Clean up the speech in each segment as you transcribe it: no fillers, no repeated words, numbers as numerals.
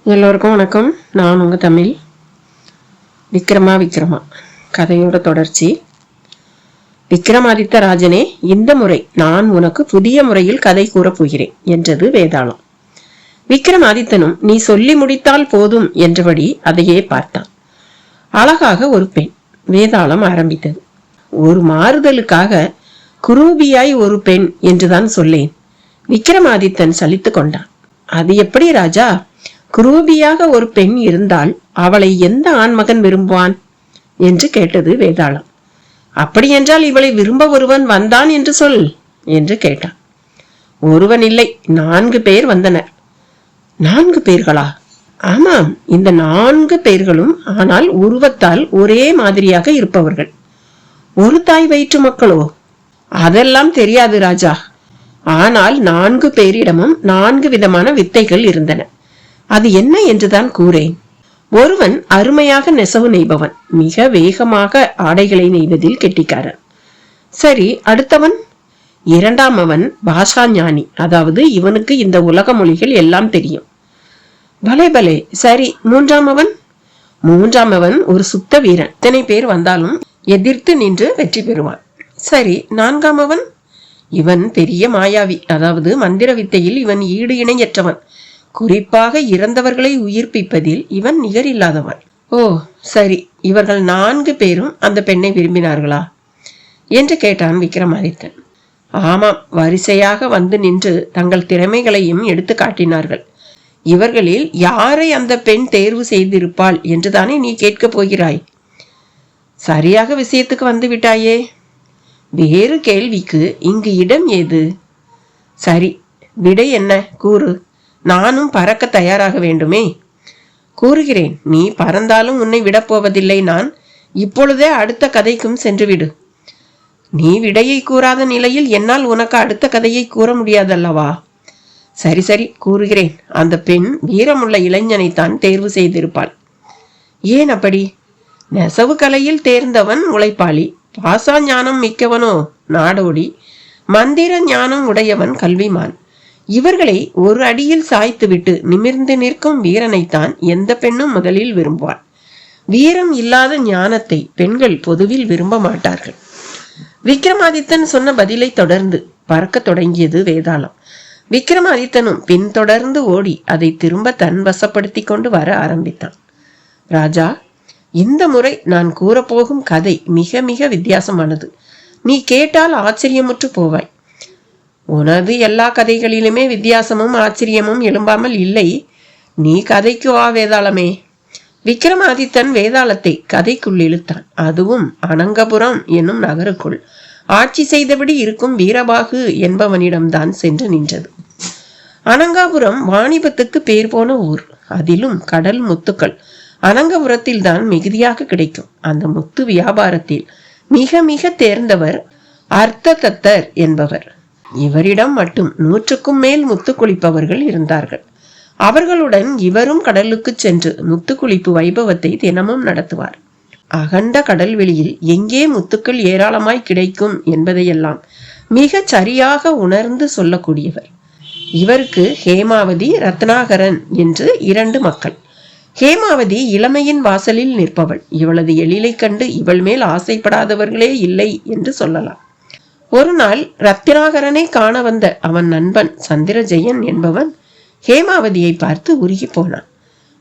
எல்லோருக்கும் வணக்கம். நான் உங்கள் தமிழ். விக்ரமா கதையோட தொடர்ச்சி. விக்ரமாதித்த ராஜனே, இந்த முறை நான் உனக்கு புதிய முறையில் கதை கூறப் போகிறேன் என்றது வேதாளம். விக்ரமாதித்தனும் நீ சொல்லி முடித்தால் போதும் என்றபடி அதையே பார்த்தான். அழகாக ஒரு பெண். வேதாளம் ஆரம்பித்தது. ஒரு மாறுதலுக்காக குரூபியாய் ஒரு பெண் என்றுதான் சொல்லேன். விக்ரமாதித்தன் சலித்து கொண்டான். அது எப்படி ராஜா? குரூபியாக ஒரு பெண் இருந்தால் அவளை எந்த ஆண்மகன் விரும்புவான் என்று கேட்டது வேதாளம். அப்படியென்றால் இவளை விரும்ப ஒருவன் வந்தான் என்று சொல் என்று கேட்டான். ஒருவன் இல்லை, 4 பேர் வந்தனர். 4 பேர்களா? ஆமாம், இந்த 4 பேர்களும் ஆனால் உருவத்தால் ஒரே மாதிரியாக இருப்பவர்கள். ஒரு தாய் வயிற்று மக்களோ? அதெல்லாம் தெரியாது ராஜா. ஆனால் 4 பேரிடமும் 4 விதமான வித்தைகள் இருந்தன. அது என்ன என்றுதான் கூறேன். ஒருவன் அருமையாக நெசவு நெய்பவன், மிக வேகமாக ஆடைகளை நெய்வதில் கெட்டிக்காரன். சரி, அடுத்தவன்? 2ஆமவன் பாஷா ஞானி, அதாவது இவனுக்கு இந்த உலக மொழிகள் எல்லாம் தெரியும். பலே, சரி. 3ஆமவன் ஒரு சுத்த வீரன். இத்தனை பேர் வந்தாலும் எதிர்த்து நின்று வெற்றி பெறுவான். சரி, 4ஆமவன்? இவன் பெரிய மாயாவி, அதாவது மந்திர வித்தையில் இவன் ஈடு இணையற்றவன். குறிப்பாக இறந்தவர்களை உயிர்ப்பிப்பதில் இவன் நிகரில்லாதவன். ஓ சரி, இவர்கள் 4 பேரும் அந்த பெண்ணை விரும்பினார்களா என்று கேட்டான் விக்ரமாதித்தன். ஆமாம், வரிசையாக வந்து நின்று தங்கள் திறமைகளையும் எடுத்து காட்டினார்கள். இவர்களில் யாரை அந்த பெண் தேர்வு செய்திருப்பாள் என்றுதானே நீ கேட்கப் போகிறாய்? சரியாக விஷயத்துக்கு வந்து விட்டாயே. வேறு கேள்விக்கு இங்கு இடம் ஏது? சரி, விடை என்ன கூறு. நானும் பறக்க தயாராக வேண்டுமே. கூறுகிறேன், நீ பறந்தாலும் உன்னை விடப்போவதில்லை நான். இப்பொழுதே அடுத்த கதைக்கும் சென்று விடு. நீ விடையை கூறாத நிலையில் என்னால் உனக்கு அடுத்த கதையை கூற முடியாதல்லவா? சரி கூறுகிறேன். அந்த பெண் வீரமுள்ள இளைஞனைத்தான் தேர்வு செய்திருப்பாள். ஏன் அப்படி? நெசவு கலையில் தேர்ந்தவன் உழைப்பாளி, பாசா ஞானம் மிக்கவனோ நாடோடி, மந்திர ஞானம் உடையவன் கல்விமான். இவர்களை ஒரு அடியில் சாய்த்துவிட்டு நிமிர்ந்து நிற்கும் வீரனைத்தான் எந்த பெண்ணும் முதலில் விரும்புவாள். வீரம் இல்லாத ஞானத்தை பெண்கள் பொதுவில் விரும்ப மாட்டார்கள். விக்ரமாதித்தன் சொன்ன பதிலை தொடர்ந்து பறக்க தொடங்கியது வேதாளம். விக்ரமாதித்தனும் பின்தொடர்ந்து ஓடி அதை திரும்ப தன் வசப்படுத்தி கொண்டு வர ஆரம்பித்தான். ராஜா, இந்த முறை நான் கூறப்போகும் கதை மிக மிக வித்தியாசமானது. நீ கேட்டால் ஆச்சரியமுற்று போவாய். உனது எல்லா கதைகளிலுமே வித்தியாசமும் ஆச்சரியமும் எழும்பாமல் இல்லை. நீ கதைக்கு வா வேதாளமே. விக்ரமாதித்தன் வேதாளத்தை கதைக்குள் இழுத்தான். அதுவும் அனங்கபுரம் என்னும் நகருக்குள் ஆட்சி செய்தபடி இருக்கும் வீரபாகு என்பவனிடம்தான் சென்று நின்றது. அனங்காபுரம் வாணிபத்துக்கு பேர் போன ஊர். அதிலும் கடல் முத்துக்கள் அனங்கபுரத்தில் தான் மிகுதியாக கிடைக்கும். அந்த முத்து வியாபாரத்தில் மிக மிக தேர்ந்தவர் அர்த்ததத்தர் என்பவர். இவரிடம் மட்டும் 100க்கும் மேல் முத்து குளிப்பவர்கள் இருந்தார்கள். அவர்களுடன் இவரும் கடலுக்கு சென்று முத்து குளிப்பு வைபவத்தை தினமும் நடத்துவார். அகண்ட கடல்வெளியில் எங்கே முத்துக்கள் ஏராளமாய் கிடைக்கும் என்பதையெல்லாம் மிக சரியாக உணர்ந்து சொல்லக்கூடியவர். இவருக்கு ஹேமாவதி, ரத்னாகரன் என்று 2 மக்கள். ஹேமாவதி இளமையின் வாசலில் நிற்பவள். இவளது எழிலை கண்டு இவள் மேல் ஆசைப்படாதவர்களே இல்லை என்று சொல்லலாம். ஒரு நாள் ரத்னாகரனை காண வந்த அவன் நண்பன் சந்திரஜெயன் என்பவன் ஹேமாவதியை பார்த்து உருகி போனான்.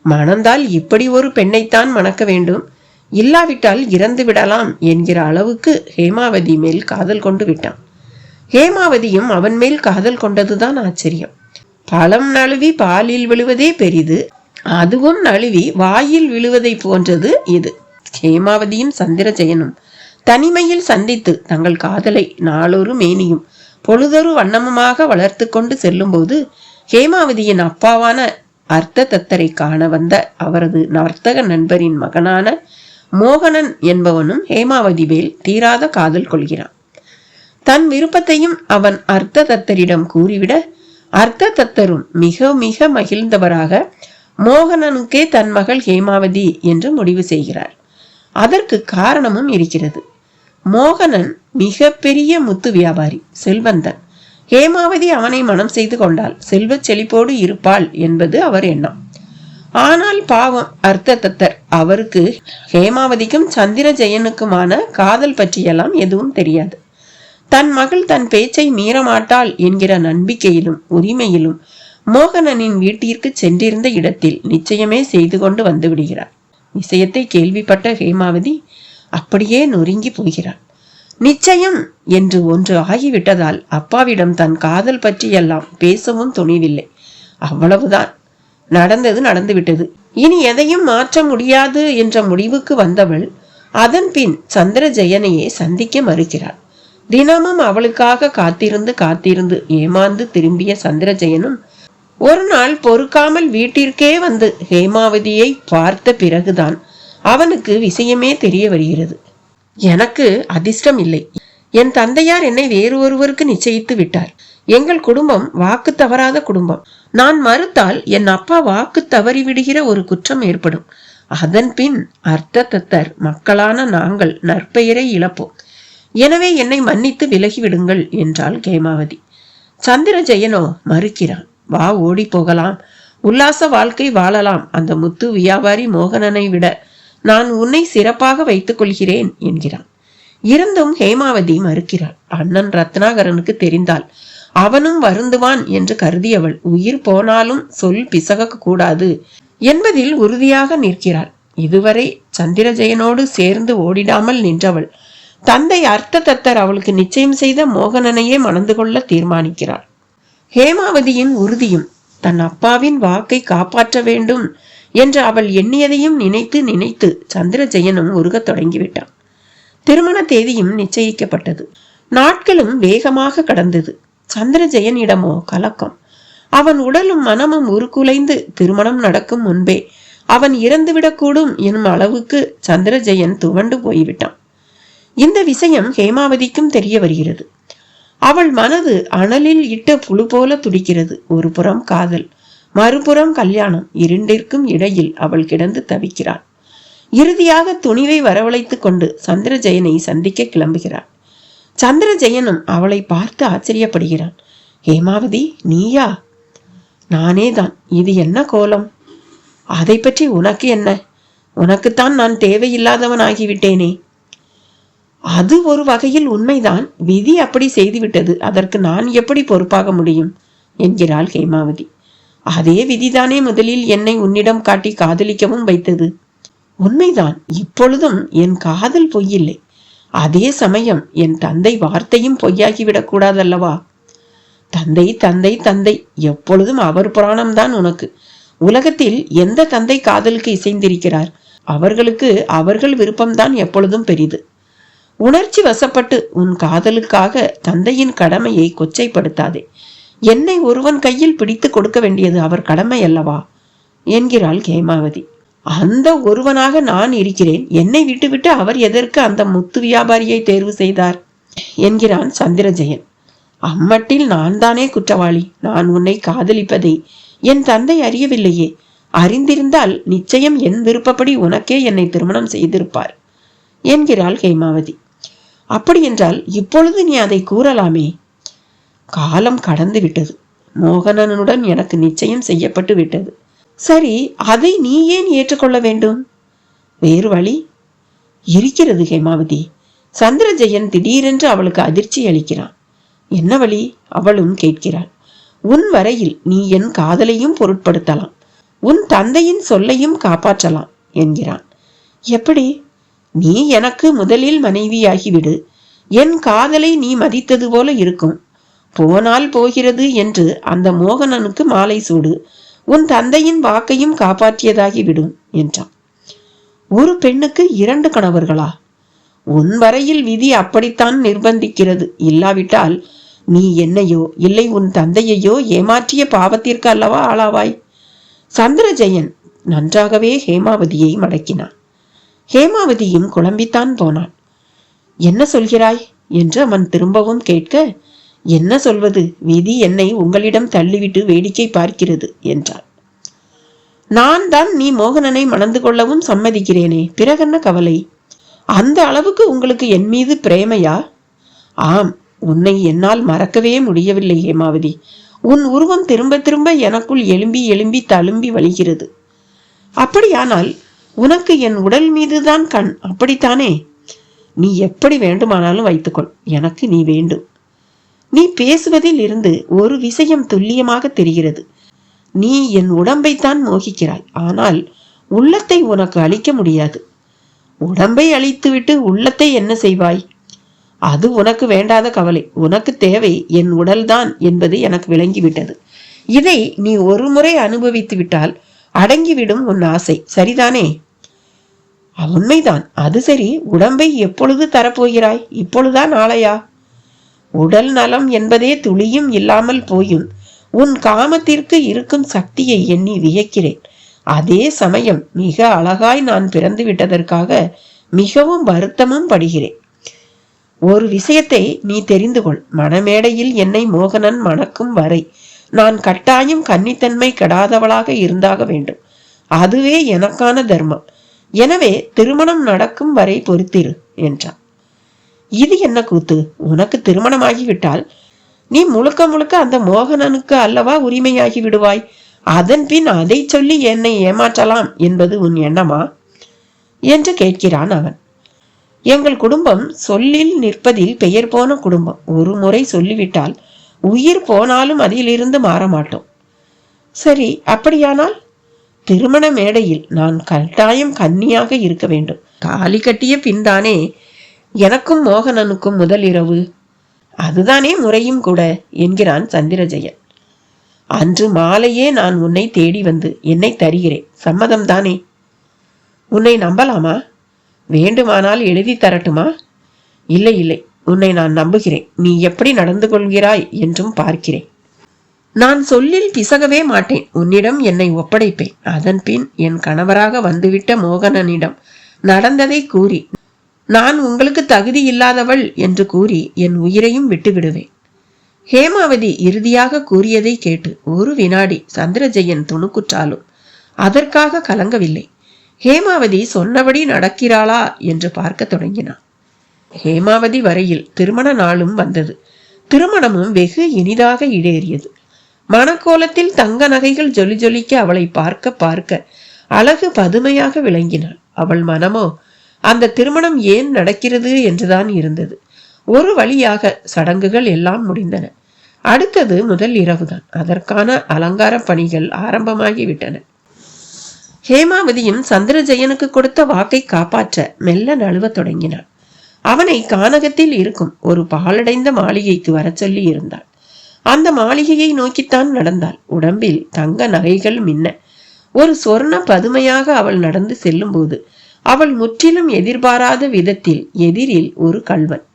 மணந்தால் இப்படி ஒரு பெண்ணைத்தான் மணக்க வேண்டும், இல்லாவிட்டால் இறந்து விடலாம் என்கிற அளவுக்கு ஹேமாவதி மேல் காதல் கொண்டு விட்டான். ஹேமாவதியும் அவன் மேல் காதல் கொண்டதுதான் ஆச்சரியம். பழம் நழுவி பாலில் விழுவதே பெரிது, அதுவும் நழுவி வாயில் விழுவதை போன்றது இது. ஹேமாவதியும் சந்திரஜெயனும் தனிமையில் சந்தித்து தங்கள் காதலை நாளொரு மேனியும் பொழுதொரு வண்ணமுமாக வளர்த்து கொண்டு செல்லும் போது ஹேமாவதியின் அப்பாவான அர்த்ததத்தரை காண வந்த அவரது நர்த்தக நண்பரின் மகனான மோகனன் என்பவனும் ஹேமாவதி மேல் தீராத காதல் கொள்கிறான். தன் விருப்பத்தையும் அவன் அர்த்ததத்தரிடம் கூறிவிட அர்த்ததத்தரும் மிக மிக மகிழ்ந்தவராக மோகனனுக்கே தன் மகள் ஹேமாவதி என்று முடிவு செய்கிறார். அதற்கு காரணமும் இருக்கிறது. மோகனன் மிக பெரிய முத்து வியாபாரி, செல்வந்தன். ஹேமாவதி அவனை மனம் செய்து கொண்டால் செல்வ செழிப்போடு இருப்பாள் என்பது அவர் எண்ணம். ஆனால் பாவம் அர்த்ததத்தர், அவருக்கு ஹேமாவதிக்கும் சந்திரஜெயனுக்குமான காதல் பற்றியெல்லாம் எதுவும் தெரியாது. தன் மகள் தன் பேச்சை மீறமாட்டாள் என்கிற நம்பிக்கையிலும் உரிமையிலும் மோகனனின் வீட்டிற்கு சென்றிருந்த இடத்தில் நிச்சயமே செய்து கொண்டு வந்து விடுகிறார். விஷயத்தை கேள்விப்பட்ட ஹேமாவதி அப்படியே நொறுங்கி போகிறாள். நிச்சயம் என்று ஒன்று ஆகிவிட்டதால் அப்பாவிடம் தன் காதல் பற்றியெல்லாம் பேசவும் துணிவில்லை. அவ்வளவுதான், நடந்தது நடந்துவிட்டது, இனி எதையும் மாற்ற முடியாது என்ற முடிவுக்கு வந்தவள் அதன் பின் சந்திரஜெயனையே சந்திக்க மறுக்கிறாள். தினமும் அவளுக்காக காத்திருந்து காத்திருந்து ஏமாந்து திரும்பிய சந்திரஜெயனும் ஒரு நாள் பொறுக்காமல் வீட்டிற்கே வந்து ஹேமாவதியை பார்த்த பிறகுதான் அவனுக்கு விஷயமே தெரிய வருகிறது. எனக்கு அதிர்ஷ்டம் இல்லை. என் தந்தையார் என்னை வேறு ஒருவருக்கு நிச்சயித்து விட்டார். எங்கள் குடும்பம் வாக்கு தவறாத குடும்பம். நான் மறுத்தால் என் அப்பா வாக்கு தவறி விடுகிற ஒரு குற்றம் ஏற்படும். அதன் பின் அர்த்ததத்தர் மக்களான நாங்கள் நற்பெயரை இழப்போம். எனவே என்னை மன்னித்து விலகிவிடுங்கள் என்றாள் ஹேமாவதி. சந்திரஜெயனோ மறுக்கிறான். வா, ஓடி போகலாம், உல்லாச வாழ்க்கை வாழலாம். அந்த முத்து வியாபாரி மோகனனை விட நான் உன்னை சிறப்பாக வைத்துக் கொள்கிறேன் என்கிறான். இருந்தும் ஹேமாவதி மறுக்கிறாள். அண்ணன் ரத்னாகரனுக்கு தெரிந்தால் அவனும் வருந்துவான் என்று கருதியவள் உயிர் போனாலும் சொல் பிசக கூடாது என்பதில் உறுதியாக நிற்கிறாள். இதுவரை சந்திரஜெயனோடு சேர்ந்து ஓடிடாமல் நின்றவள் தந்தை அர்த்ததத்தர் அவளுக்கு நிச்சயம் செய்த மோகனனையே மணந்து கொள்ள தீர்மானிக்கிறாள். ஹேமாவதியின் உறுதியும் தன் அப்பாவின் வாக்கை காப்பாற்ற வேண்டும் என்று அவள் எண்ணியதையும் நினைத்து நினைத்து சந்திரஜெயனும் உருகத் தொடங்கிவிட்டான். திருமண தேதியும் நிச்சயிக்கப்பட்டது. நாட்களும் வேகமாக கடந்தது. சந்திரஜெயனிடமோ கலக்கம். அவன் உடலும் மனமும் உருக்குலைந்து திருமணம் நடக்கும் முன்பே அவன் இறந்துவிடக்கூடும் எனும் அளவுக்கு சந்திரஜெயன் துவண்டு போய்விட்டான். இந்த விஷயம் ஹேமாவதிக்கும் தெரிய வருகிறது. அவள் மனது அனலில் இட்ட புழு போல துடிக்கிறது. ஒரு புறம் காதல், மறுபுறம் கல்யாணம், இரண்டிற்கும் இடையில் அவள் கிடந்து தவிக்கிறாள். இறுதியாக துணிவை வரவழைத்துக் கொண்டு சந்திரஜெயனை சந்திக்க கிளம்புகிறாள். சந்திரஜெயனும் அவளை பார்த்து ஆச்சரியப்படுகிறான். ஹேமாவதி, நீயா? நானே தான். இது என்ன கோலம்? அதை பற்றி உனக்கு என்ன? உனக்குத்தான் நான் தேவையில்லாதவன் ஆகிவிட்டேனே. அது ஒரு வகையில் உண்மைதான். விதி அப்படி செய்துவிட்டது. அதற்கு நான் எப்படி பொறுப்பாக முடியும் என்கிறாள் ஹேமாவதி. அதே விதிதானே முதலில் என்னை உன்னிடம் காட்டி காதலிக்கவும் வைத்தது. உண்மைதான். இப்பொழுதும் என் காதல் பொய்யில்லை. அதே சமயம் என் தந்தை வார்த்தையும் பொய்யாகிவிடக் கூடாதல்லவா? தந்தை தந்தை தந்தை, எப்பொழுதும் அவர் புராணம்தான் உனக்கு. உலகத்தில் எந்த தந்தை காதலுக்கு இசைந்திருக்கிறார்? அவர்களுக்கு அவர்கள் விருப்பம்தான் எப்பொழுதும் பெரிது. உணர்ச்சி வசப்பட்டு உன் காதலுக்காக தந்தையின் கடமையை கொச்சைப்படுத்தாதே. என்னை ஒருவன் கையில் பிடித்து கொடுக்க வேண்டியது அவர் கடமை அல்லவா என்கிறாள் ஹேமாவதி. அந்த ஒருவனாக நான் இருக்கிறேன். என்னை விட்டுவிட்டு அவர் எதற்கு அந்த முத்து வியாபாரியை தேர்வு செய்தார் என்கிறான் சந்திரஜெயன். அம்மட்டில் நான் தானே குற்றவாளி. நான் உன்னை காதலிப்பதை என் தந்தை அறியவில்லையே. அறிந்திருந்தால் நிச்சயம் என் விருப்பப்படி உனக்கே என்னை திருமணம் செய்திருப்பார் என்கிறாள் ஹேமாவதி. அப்படியென்றால் இப்பொழுது நீ அதை கூறலாமே. காலம் கடந்து விட்டது. மோகனனுடன் எனக்கு நிச்சயம் செய்யப்பட்டு விட்டது. சரி, அதை நீ ஏன் ஏற்றுக்கொள்ள வேண்டும்? வேறு வழி இருக்கிறது ஹேமாவதி. சந்திரஜெயன் திடீரென்று அவளுக்கு அதிர்ச்சி அளிக்கிறான். என்ன வழி? அவளும் கேட்கிறாள். உன் வரையில் நீ என் காதலையும் பொருட்படுத்தலாம், உன் தந்தையின் சொல்லையும் காப்பாற்றலாம் என்கிறான். எப்படி? நீ எனக்கு முதலில் மனைவியாகிவிடு. என் காதலை நீ மதித்தது போல இருக்கும். போனால் போகிறது என்று அந்த மோகனனுக்கு மாலை சூடு. உன் தந்தையின் வாக்கையும் காப்பாற்றியதாகி விடும் என்றான். ஒரு பெண்ணுக்கு 2 கணவர்களா? உன் வரையில் விதி அப்படித்தான் நிர்பந்திக்கிறது. இல்லாவிட்டால் நீ என்னையோ இல்லை உன் தந்தையையோ ஏமாற்றிய பாவத்திற்கு அல்லவா ஆளாவாய். சந்திரஜெயன் நன்றாகவே ஹேமாவதியை மடக்கினான். ஹேமாவதியும் குழம்பித்தான் போனாள். என்ன சொல்கிறாய் என்று அவன் திரும்பவும் கேட்க, என்ன சொல்வது, விதி என்னை உங்களிடம் தள்ளிவிட்டு வேடிக்கை பார்க்கிறது என்றாள். நான் தான் நீ மோகனனை மணந்து கொள்ளவும் சம்மதிக்கிறேனே, பிறகென்ன கவலை? அந்த அளவுக்கு உங்களுக்கு என் மீது பிரேமையா? ஆம், உன்னை என்னால் மறக்கவே முடியவில்லை ஹேமாவதி. உன் உருவம் திரும்ப திரும்ப எனக்குள் எழும்பி எழும்பி தழும்பி வழிகிறது. அப்படியானால் உனக்கு என் உடல் மீதுதான் கண், அப்படித்தானே? நீ எப்படி வேண்டுமானாலும் வைத்துக்கொள், எனக்கு நீ வேண்டும். நீ பேசுவதில் இருந்து ஒரு விஷயம் துல்லியமாக தெரிகிறது. நீ என் உடம்பைத்தான் மோகிக்கிறாய், ஆனால் உள்ளத்தை உனக்கு அளிக்க முடியாது. உடம்பை அழித்துவிட்டு உள்ளத்தை என்ன செய்வாய்? அது உனக்கு வேண்டாத கவலை. உனக்கு தேவை என் உடல்தான் என்பது எனக்கு விளங்கிவிட்டது. இதை நீ ஒரு முறை அனுபவித்து விட்டால் அடங்கிவிடும் உன் ஆசை, சரிதானே? உண்மைதான். அது சரி, உடம்பை எப்பொழுது தரப்போகிறாய்? இப்பொழுதா, நாளையா? உடல் நலம் என்பதே துளியும் இல்லாமல் போயும் உன் காமத்திற்கு இருக்கும் சக்தியை எண்ணி வியக்கிறேன். அதே சமயம் மிக அழகாய் நான் பிறந்து விட்டதற்காக மிகவும் வருத்தமும் படுகிறேன். ஒரு விஷயத்தை நீ தெரிந்து கொள். மணமேடையில் என்னை மோகனன் மணக்கும் வரை நான் கட்டாயம் கன்னித்தன்மை கெடாதவளாக இருந்தாக வேண்டும். அதுவே எனக்கான தர்மம். எனவே திருமணம் நடக்கும் வரை பொறுத்திரு என்றான். இது என்ன கூத்து? உனக்கு திருமணமாகிவிட்டால் நீ முழுக்க முழுக்க அந்த மோகனனுக்கு அல்லவா உரிமையாகி விடுவாய். அதன் பின் அதை சொல்லி என்னை ஏமாற்றலாம் என்பது உன் எண்ணமா என்று கேட்கிறான் அவன். எங்கள் குடும்பம் சொல்லில் நிற்பதில் பெயர் போன குடும்பம். ஒரு முறை சொல்லிவிட்டால் உயிர் போனாலும் அதிலிருந்து மாற மாட்டோம். சரி, அப்படியானால் திருமண மேடையில் நான் கட்டாயம் கன்னியாக இருக்க வேண்டும். தாலி கட்டிய பின்தானே எனக்கும் மோகனனுக்கும் முதல் இரவு. அதுதானே முறையும் கூட என்கிறான் சந்திரஜெயன். அன்று மாலையே நான் உன்னை தேடி வந்து என்னை தருகிறேன், சம்மதம் தானே? உன்னை நம்பலாமா? வேண்டுமானால் எழுதி தரட்டுமா? இல்லை இல்லை, உன்னை நான் நம்புகிறேன். நீ எப்படி நடந்து கொள்கிறாய் என்றும் பார்க்கிறேன். நான் சொல்லில் பிசகவே மாட்டேன். உன்னிடம் என்னை ஒப்படைப்பேன். அதன் பின் என் கணவராக வந்துவிட்ட மோகனனிடம் நடந்ததை கூறி, நான் உங்களுக்கு தகுதி இல்லாதவள் என்று கூறி என் உயிரையும் விட்டு விடுவேன். ஹேமாவதி இறுதியாக கூறியதை கேட்டு ஒரு வினாடி சந்திரஜெயன் துணுக்குற்றாலும் அதற்காக கலங்கவில்லை. ஹேமாவதி சொன்னபடி நடக்கிறாளா என்று பார்க்க தொடங்கினான். ஹேமாவதி வரையில் திருமண நாளும் வந்தது. திருமணமும் வெகு இனிதாக இடேறியது. மணக்கோலத்தில் தங்க நகைகள் ஜொலி ஜொலிக்க அவளை பார்க்க பார்க்க அழகு பதுமையாக விளங்கினாள். அவள் மனமோ அந்த திருமணம் ஏன் நடக்கிறது என்றுதான் இருந்தது. ஒரு வழியாக சடங்குகள் எல்லாம் முடிந்தன. அடுத்தது முதல் இரவுதான். அதற்கான அலங்கார பணிகள் ஆரம்பமாகிவிட்டன. ஹேமாவதியும் சந்திரஜெயனுக்கு கொடுத்த வாக்கை காப்பாற்ற மெல்ல நழுவ தொடங்கினாள். அவனை கானகத்தில் இருக்கும் ஒரு பாலடைந்த மாளிகைக்கு வர சொல்லி இருந்தாள். அந்த மாளிகையை நோக்கித்தான் நடந்தாள். உடம்பில் தங்க நகைகள் மின்ன ஒரு சொர்ண பதுமையாக அவள் நடந்து செல்லும் போது அவள் முற்றிலும் எதிர்பாராத விதத்தில் எதிரில் ஒரு கள்வன்.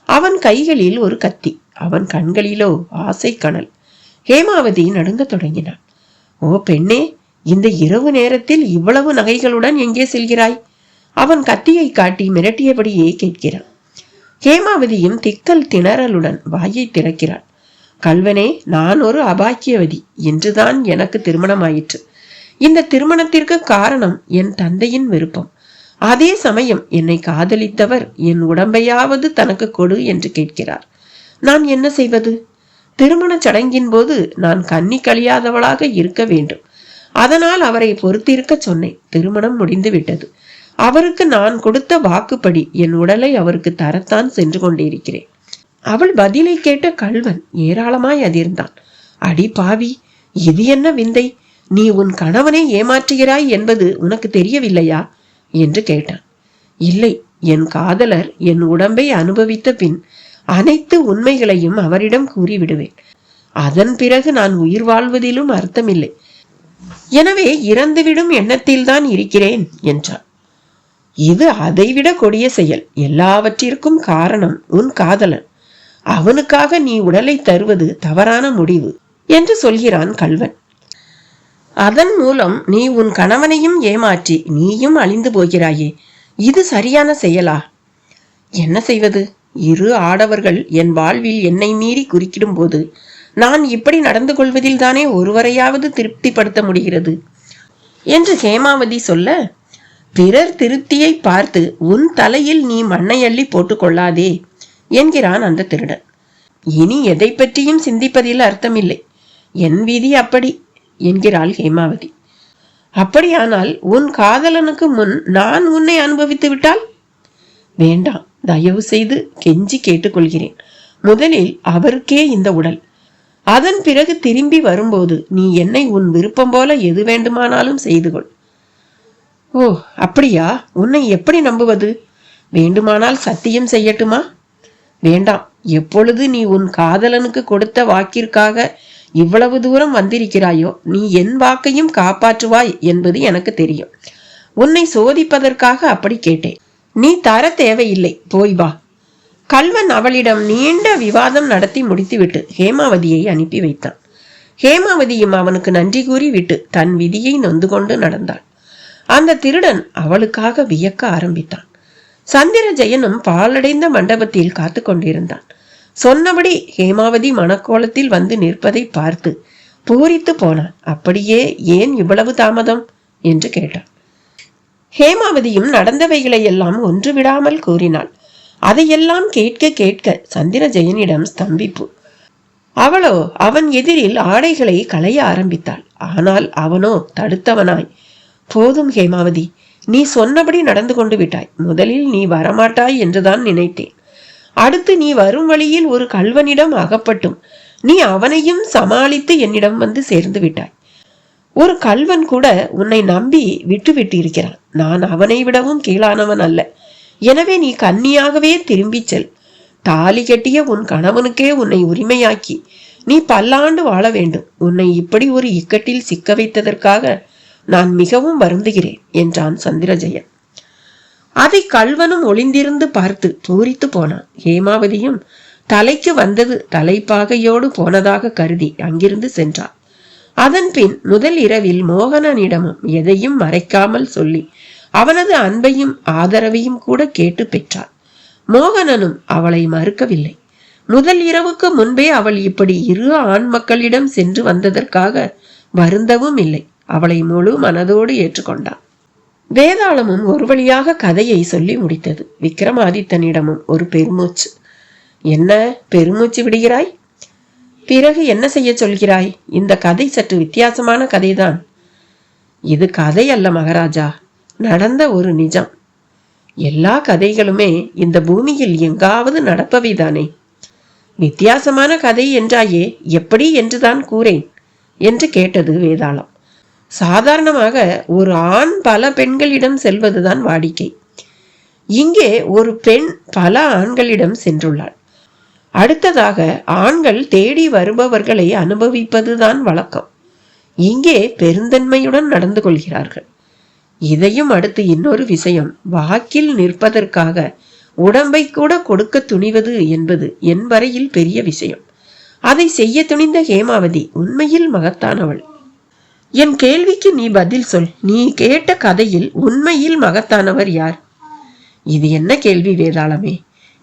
அவன் கைகளில் ஒரு கத்தி, அவன் கண்களிலோ ஆசை கனல். ஹேமாவதி நடுங்க தொடங்கினாள். ஓ பெண்ணே, இந்த இரவு நேரத்தில் இவ்வளவு நகைகளுடன் எங்கே செல்கிறாய்? அவன் கத்தியை காட்டி மிரட்டியபடியே கேட்கிறான். ஹேமாவதியும் திக்கல் திணறலுடன் வாயை திறக்கிறாள். கல்வனே, நான் ஒரு அபாக்கியவதி என்றுதான் எனக்கு திருமணமாயிற்று. இந்த திருமணத்திற்கு காரணம் என் தந்தையின் விருப்பம். அதே சமயம் என்னை காதலித்தவர் என் உடம்பையாவது தனக்கு கொடு என்று கேட்கிறார். நான் என்ன செய்வது? திருமண சடங்கின் போது நான் கன்னி கழியாதவளாக இருக்க வேண்டும். அதனால் அவரை பொறுத்திருக்க சொன்னேன். திருமணம் முடிந்து விட்டது. அவருக்கு நான் கொடுத்த வாக்குப்படி என் உடலை அவருக்கு தரத்தான் சென்று கொண்டிருக்கிறேன். அவள் பதிலை கேட்ட கள்வன் ஏராளமாய் அதிர்ந்தான். அடி பாவி, இது என்ன விந்தை? நீ உன் கணவனை ஏமாற்றுகிறாய் என்பது உனக்கு தெரியவில்லையா என்று கேட்டான். இல்லை, என் காதலர் என் உடம்பை அனுபவித்த பின் அனைத்து உண்மைகளையும் அவரிடம் கூறிவிடுவேன். அதன் பிறகு நான் உயிர் வாழ்வதிலும் அர்த்தமில்லை. எனவே இறந்துவிடும் எண்ணத்தில்தான் இருக்கிறேன் என்றான். இது அதைவிட கொடிய செயல். எல்லாவற்றிற்கும் காரணம் உன் காதலன். அவனுக்காக நீ உடலை தருவது தவறான முடிவு என்று சொல்கிறான் கள்வன். அதன் மூலம் நீ உன் கணவனையும் ஏமாற்றி நீயும் அழிந்து போகிறாயே, இது சரியான செயலா? என்ன செய்வது? இரு ஆடவர்கள் என் வாழ்வில் என்னை மீறி குறுக்கிடும் போது நான் இப்படி நடந்து கொள்வதில் தானே ஒருவரையாவது திருப்திப்படுத்த முடிகிறது என்று ஹேமாவதி சொல்ல, பிறர் திருப்தியை பார்த்து உன் தலையில் நீ மண்ணை அள்ளி போட்டுக் கொள்ளாதே என்கிறான் அந்த திருடன். இனி எதை பற்றியும் சிந்திப்பதில் அர்த்தமில்லை. என் விதி அப்படி என்கிறாள் ஹேமாவதி. அப்படியானால் உன் காதலனுக்கு முன் நான் உன்னை அனுபவித்து விட்டால்? வேண்டாம், தயவு செய்து கெஞ்சி கேட்டுக்கொள்கிறேன். முதலில் அவருக்கே இந்த உடல், அதன் பிறகு திரும்பி வரும்போது நீ என்னை உன் விருப்பம் போல எது வேண்டுமானாலும் செய்து கொள். ஓ அப்படியா? உன்னை எப்படி நம்புவது? வேண்டுமானால் சத்தியம் செய்யட்டுமா? வேண்டாம். எப்பொழுது நீ உன் காதலனுக்கு கொடுத்த வாக்கிற்காக இவ்வளவு தூரம் வந்திருக்கிறாயோ, நீ என் வாக்கையும் காப்பாற்றுவாய் என்பது எனக்கு தெரியும். உன்னை சோதிப்பதற்காக அப்படி கேட்டேன். நீ தர தேவையில்லை, போய் வா. கல்வன் அவளிடம் நீண்ட விவாதம் நடத்தி முடித்துவிட்டு ஹேமாவதியை அனுப்பி வைத்தான். ஹேமாவதியும் அவனுக்கு நன்றி கூறி விட்டு தன் விதியை நொந்து கொண்டு நடந்தாள். அந்த திருடன் அவளுக்காக வியக்க ஆரம்பித்தான். சந்திரஜெயனும் பாலடைந்த மண்டபத்தில் காத்து கொண்டிருந்தான். சொன்னபடி ஹேமாவதி மணக்கோலத்தில் வந்து நிற்பதை பார்த்து பூரித்து போனான். அப்படியே ஏன் இவ்வளவு தாமதம் என்று கேட்டான். ஹேமாவதியும் நடந்தவைகளை எல்லாம் ஒன்று விடாமல் கூறினாள். அதையெல்லாம் கேட்க கேட்க சந்திரஜெயனிடம் ஸ்தம்பிப்பு. அவளோ அவன் எதிரில் ஆடைகளை களைய ஆரம்பித்தாள். ஆனால் அவனோ தடுத்தவனாய், போதும் ஹேமாவதி, நீ சொன்னபடி நடந்து கொண்டு விட்டாய். முதலில் நீ வரமாட்டாய் என்றுதான் நினைத்தேன். அடுத்து நீ வரும் வழியில் ஒரு கள்வனிடம் அகப்பட்டும் நீ அவனையும் சமாளித்து என்னிடம் வந்து சேர்ந்து விட்டாய். ஒரு கள்வன் கூட உன்னை நம்பி விட்டு விட்டு இருக்கிறான். நான் அவனை விடவும் கீழானவன் அல்ல. எனவே நீ கன்னியாகவே திரும்பிச் செல். தாலி கட்டிய உன் கணவனுக்கே உன்னை உரிமையாக்கி நீ பல்லாண்டு வாழ வேண்டும். உன்னை இப்படி ஒரு இக்கட்டில் சிக்க வைத்ததற்காக நான் மிகவும் வருந்துகிறேன் என்றான் சந்திரஜெயன். அதை கள்வனும் ஒளிந்திருந்து பார்த்து பூரித்து போனான். ஹேமாவதியும் தலைக்கு வந்தது தலைப்பாகையோடு போனதாக கருதி அங்கிருந்து சென்றாள். அதன் பின் முதல் இரவில் மோகனனிடமும் எதையும் மறைக்காமல் சொல்லி அவனது அன்பையும் ஆதரவையும் கூட கேட்டு பெற்றாள். மோகனனும் அவளை மறுக்கவில்லை. முதல் இரவுக்கு முன்பே அவள் இப்படி இரு ஆண் மக்களிடம் சென்று வந்ததற்காக வருந்தவும் இல்லை. அவளை முழு மனதோடு ஏற்றுக்கொண்டான். வேதாளமும் ஒரு வழியாக கதையை சொல்லி முடித்தது. விக்ரமாதித்தனிடமும் ஒரு பெருமூச்சு. என்ன பெருமூச்சு விடுகிறாய்? பிறகு என்ன செய்ய சொல்கிறாய்? இந்த கதை சற்று வித்தியாசமான கதைதான். இது கதை அல்ல மகாராஜா, நடந்த ஒரு நிஜம். எல்லா கதைகளுமே இந்த பூமியில் எங்காவது நடப்பவைதானே. வித்தியாசமான கதை என்றாயே, எப்படி என்றுதான் கூறேன் என்று கேட்டது வேதாளம். சாதாரணமாக ஒரு ஆண் பல பெண்களிடம் செல்வதுதான் வாடிக்கை. இங்கே ஒரு பெண் பல ஆண்களிடம் சென்றுள்ளாள். அடுத்ததாக ஆண்கள் தேடி வருபவர்களை அனுபவிப்பதுதான் வழக்கம். இங்கே பெருந்தன்மையுடன் நடந்து கொள்கிறார்கள். இதையும் அடுத்து இன்னொரு விஷயம், வாக்கில் நிற்பதற்காக உடம்பை கூட கொடுக்க துணிவது என்பது என் வரையில் பெரிய விஷயம். அதை செய்ய துணிந்த ஹேமாவதி உண்மையில் மகத்தானவள். என் கேள்விக்கு நீ பதில் சொல். நீ கேட்ட கதையில் உண்மையில் மகத்தானவர் யார்? இது என்ன கேள்வி வேதாளமே?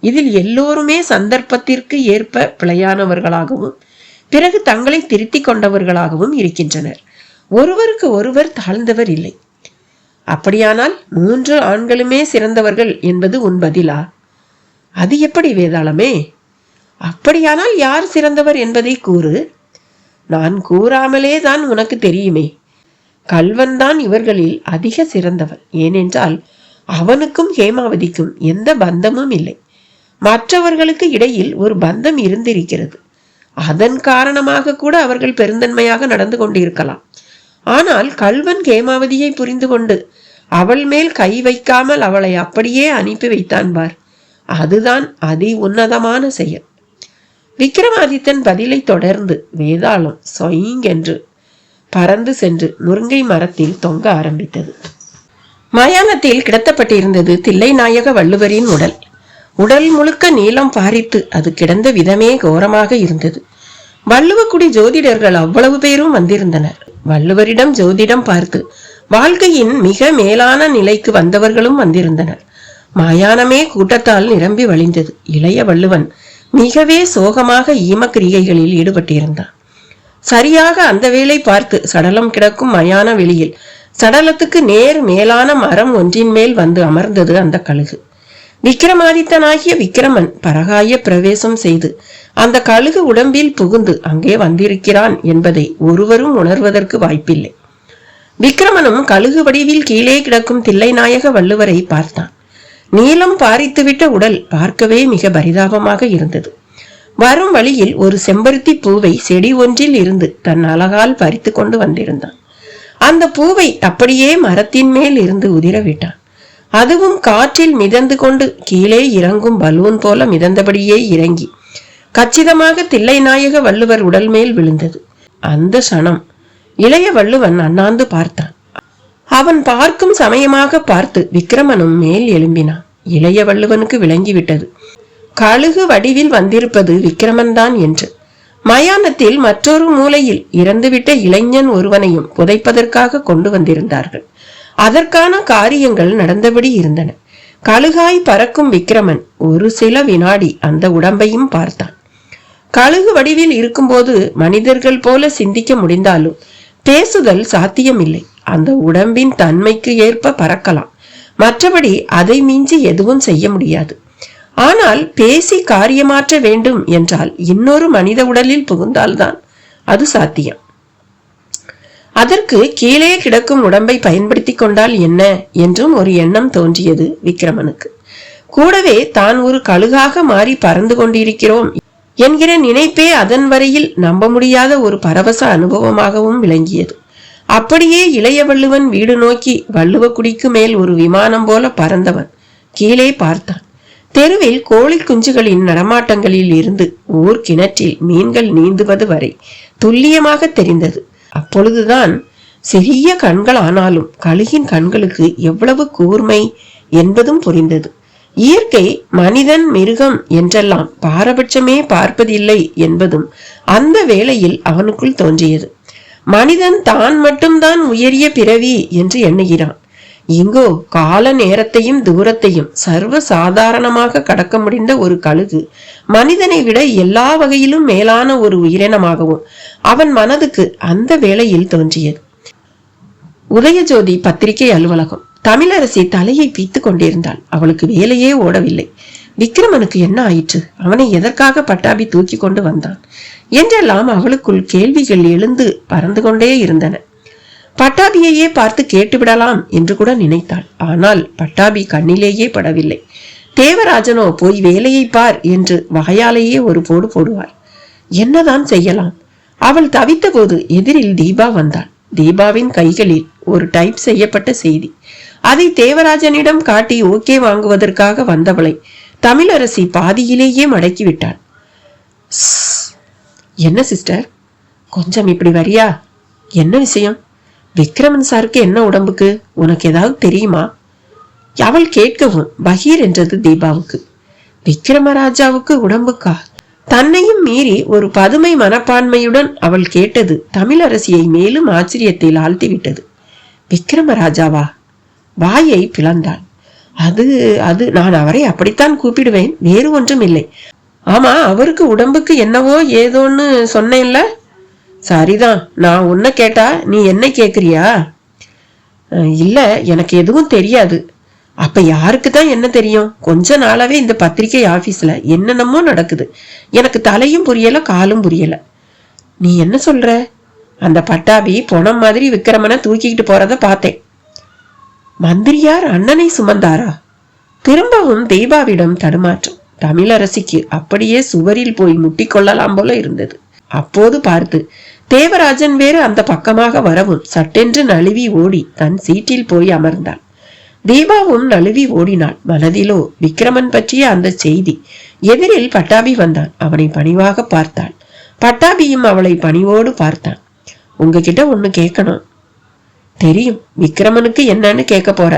இதில் எல்லோருமே சந்தர்ப்பத்திற்கு ஏற்ப பிழையானவர்களாகவும் பிறகு தங்களை திருத்தி கொண்டவர்களாகவும் இருக்கின்றனர். ஒருவருக்கு ஒருவர் தாழ்ந்தவர் இல்லை. அப்படியானால் 3 ஆண்களுமே சிறந்தவர்கள் என்பது உன் பதிலா? அது எப்படி வேதாளமே? அப்படியானால் யார் சிறந்தவர் என்பதை கூறு. நான் கூறாமலே தான் உனக்கு தெரியுமே. கல்வன் தான் இவர்களில் அதிக சிறந்தவன். ஏனென்றால் அவனுக்கும் ஹேமாவதிக்கும் எந்த பந்தமும் இல்லை. மற்றவர்களுக்கு இடையில் ஒரு பந்தம் இருந்திருக்கிறது. அதன் காரணமாக கூட அவர்கள் பெருந்தன்மையாக நடந்து கொண்டிருக்கலாம். ஆனால் கல்வன் ஹேமாவதியை புரிந்து கொண்டு அவள் மேல் கை வைக்காமல் அவளை அப்படியே அனுப்பி வைத்தான் பார். அதுதான் அதி உன்னதமான செயல். விக்ரமாதித்தன் பதிலை தொடர்ந்து வேதாளம் சொயிங்கென்று பறந்து சென்று முருங்கை மரத்தில் தொங்க ஆரம்பித்தது. மயானத்தில் கிடத்தப்பட்டிருந்தது தில்லைநாயக வள்ளுவரின் உடல். உடல் முழுக்க நீளம் பாரித்து அது கிடந்த விதமே கோரமாக இருந்தது. வள்ளுவக்குடி ஜோதிடர்கள் அவ்வளவு பேரும் வந்திருந்தனர். வள்ளுவரிடம் ஜோதிடம் பார்த்து வாழ்க்கையின் மிக மேலான நிலைக்கு வந்தவர்களும் வந்திருந்தனர். மயானமே கூட்டத்தால் நிரம்பி வழிந்தது. இளைய வள்ளுவன் மிகவே சோகமாக ஈமக்கிரிகைகளில் ஈடுபட்டிருந்தான். சரியாக அந்த வேளை பார்த்து சடலம் கிடக்கும் மயான வெளியில் சடலத்துக்கு நேர் மேலான மரம் ஒன்றின் மேல் வந்து அமர்ந்தது அந்த கழுகு. விக்ரமாதித்தனாகிய விக்ரமன் பரகாய பிரவேசம் செய்து அந்த கழுகு உடம்பில் புகுந்து அங்கே வந்திருக்கிறான் என்பதை ஒருவரும் உணர்வதற்கு வாய்ப்பில்லை. விக்கிரமனும் கழுகு வடிவில் கீழே கிடக்கும் தில்லைநாயக வள்ளுவரை பார்த்தான். நீலம் பாரித்துவிட்ட உடல் பார்க்கவே மிக பரிதாபமாக இருந்தது. வரும் வழியில் ஒரு செம்பருத்தி பூவை செடி ஒன்றில் இருந்து தன் அழகால் பறித்து கொண்டு வந்திருந்தான். அந்த பூவை அப்படியே மரத்தின் மேல் இருந்து உதிரவிட்டான். அதுவும் காற்றில் மிதந்து கொண்டு கீழே இறங்கும் பலூன் போல மிதந்தபடியே இறங்கி கச்சிதமாக தில்லைநாயக வள்ளுவர் உடல் மேல் விழுந்தது. அந்த சணம் இளைய வள்ளுவன் அண்ணாந்து பார்த்தான். அவன் பார்க்கும் சமயமாக பார்த்து விக்கிரமனும் மேல் எழும்பினான். இளைய வள்ளுவனுக்கு விளங்கிவிட்டது, கழுகு வடிவில் வந்திருப்பது விக்கிரமன் தான் என்று. மயானத்தில் மற்றொரு மூலையில் இறந்துவிட்ட இளைஞன் ஒருவனையும் புதைப்பதற்காக கொண்டு வந்திருந்தார்கள். அதற்கான காரியங்கள் நடந்தபடி இருந்தன. கழுகாய் பறக்கும் விக்கிரமன் ஒரு சில வினாடி அந்த உடம்பையும் பார்த்தான். கழுகு வடிவில் இருக்கும்போது மனிதர்கள் போல சிந்திக்க முடிந்தாலும் பேசுதல் சாத்தியமில்லை. அந்த உடம்பின் தன்மைக்கு ஏற்ப பறக்கலாம், மற்றபடி அதை மிஞ்சி எதுவும் செய்ய முடியாது. ஆனால் பேசி காரியமாற்ற வேண்டும் என்றால் இன்னொரு மனித உடலில் புகுந்தால்தான் அது சாத்தியம். அதற்கு கீழே கிடக்கும் உடம்பை பயன்படுத்தி கொண்டால் என்ன என்றும் ஒரு எண்ணம் தோன்றியது விக்கிரமனுக்கு. கூடவே தான் ஒரு கழுகாக மாறி பறந்து கொண்டிருக்கிறோம் என்கிற நினைப்பே அதன் வரையில் நம்ப முடியாத ஒரு பரவச அனுபவமாகவும் விளங்கியது. அப்படியே இளைய வள்ளுவன் வீடு நோக்கி வள்ளுவக்குடிக்கு மேல் ஒரு விமானம் போல பறந்தவன் கீழே பார்த்தான். தெருவில் கோழி குஞ்சுகளின் நடமாட்டங்களில் இருந்து ஊர் கிணற்றில் மீன்கள் நீந்துவது வரை துல்லியமாக தெரிந்தது. அப்பொழுதுதான் சிறிய கண்கள் ஆனாலும் கழுகின் கண்களுக்கு எவ்வளவு கூர்மை என்பதும் புரிந்தது. இயற்கை மனிதன் மிருகம் என்றெல்லாம் பாரபட்சமே பார்ப்பதில்லை என்பதும் அந்த வேளையில் அவனுக்குள் தோன்றியது. மனிதன் தான் மட்டும்தான் உயரிய பிறவி என்று எண்ணுகிறான். இங்கோ கால நேரத்தையும் தூரத்தையும் சர்வ சாதாரணமாக கடக்க முடிந்த ஒரு கழுகு மனிதனை விட எல்லா வகையிலும் மேலான ஒரு உயிரினமாகவும் அவன் மனதுக்கு அந்த வேளையில் தோன்றியது. உதயஜோதி பத்திரிகை அலுவலகம். தமிழரசி தலையை பீத்து கொண்டிருந்தாள். அவளுக்கு வேலையே ஓடவில்லை. விக்கிரமனுக்கு என்ன ஆயிற்று? அவனை எதற்காக பட்டாபி தூக்கி கொண்டு வந்தான் என்றெல்லாம் அவளுக்குள் கேள்விகள் எழுந்து பறந்து கொண்டே இருந்தன. பட்டாபியையே பார்த்து கேட்டுவிடலாம் என்று கூட நினைத்தாள். ஆனால் பட்டாபி கண்ணிலேயே படவில்லை. தேவராஜனோ போய் வேலையை பார் என்று வாயாலேயே ஒரு போடு போடுவார். என்னதான் செய்யலாம்? அவள் தவித்த போது எதிரில் தீபா வந்தாள். தீபாவின் கைகளில் ஒரு டைப் செய்யப்பட்ட செய்தி. அதை தேவராஜனிடம் காட்டி ஓகே வாங்குவதற்காக வந்தவளை தமிழரசி பாதியிலேயே மடக்கிவிட்டாள். என்ன சிஸ்டர், கொஞ்சம் இப்படி வரியா? என்ன விஷயம்? விக்ரமன் சாருக்கு என்ன உடம்புக்கு? உனக்கு ஏதாவது தெரியுமா? அவள் கேட்கவும் பகீர் என்றது தீபாவுக்கு. விக்ரமராஜாவுக்கு உடம்புக்கா? தன்னையும் மீறி ஒரு பதுமை மனப்பான்மையுடன் அவள் கேட்டது தமிழரசியை மேலும் ஆச்சரியத்தில் ஆழ்த்திவிட்டது. விக்ரமராஜாவா? வாயை பிளந்தாள். அது அது நான் அவரை அப்படித்தான் கூப்பிடுவேன், வேறு ஒன்றும் இல்லை. ஆமா, அவருக்கு உடம்புக்கு என்னவோ ஏதோன்னு சொன்னேன்ல. சரிதான், நான் உன்னை கேட்டா நீ என்ன கேக்குறியா? இல்ல, எனக்கு எதுவும் தெரியாது. அப்ப யாருக்கு தான் என்ன தெரியும்? கொஞ்ச நாளாவே இந்த பத்திரிகை ஆபீஸ்ல என்னென்னமோ நடக்குது. எனக்கு தலையும் புரியல, காலும் புரியல. நீ என்ன சொல்ற? அந்த பட்டாபி பொணம் மாதிரி விக்கிரமனை தூக்கிக்கிட்டு போறத பார்த்தேன். மந்திரியார் அண்ணனை சுமந்தாரா? திரும்பவும் தீபாவிடம் தடுமாற்றம். தமிழரசிக்கு அப்படியே சுவரில் போய் முட்டிக்கொள்ளலாம் போல இருந்தது. அப்போது பார்த்து தேவராஜன் வேறு அந்த பக்கமாக வரவும் சட்டென்று நழுவி ஓடி தன் சீட்டில் போய் அமர்ந்தாள். தீபாவும் நழுவி ஓடினாள். மனதிலோ விக்கிரமன் பற்றிய அந்த செய்தி. எதிரில் பட்டாபி வந்தான். அவனை பணிவாக பார்த்தாள். பட்டாபியும் அவளை பணிவோடு பார்த்தான். உங்ககிட்ட ஒண்ணு கேட்கணும். தெரியும், விக்கிரமனுக்கு என்னன்னு கேட்க போற.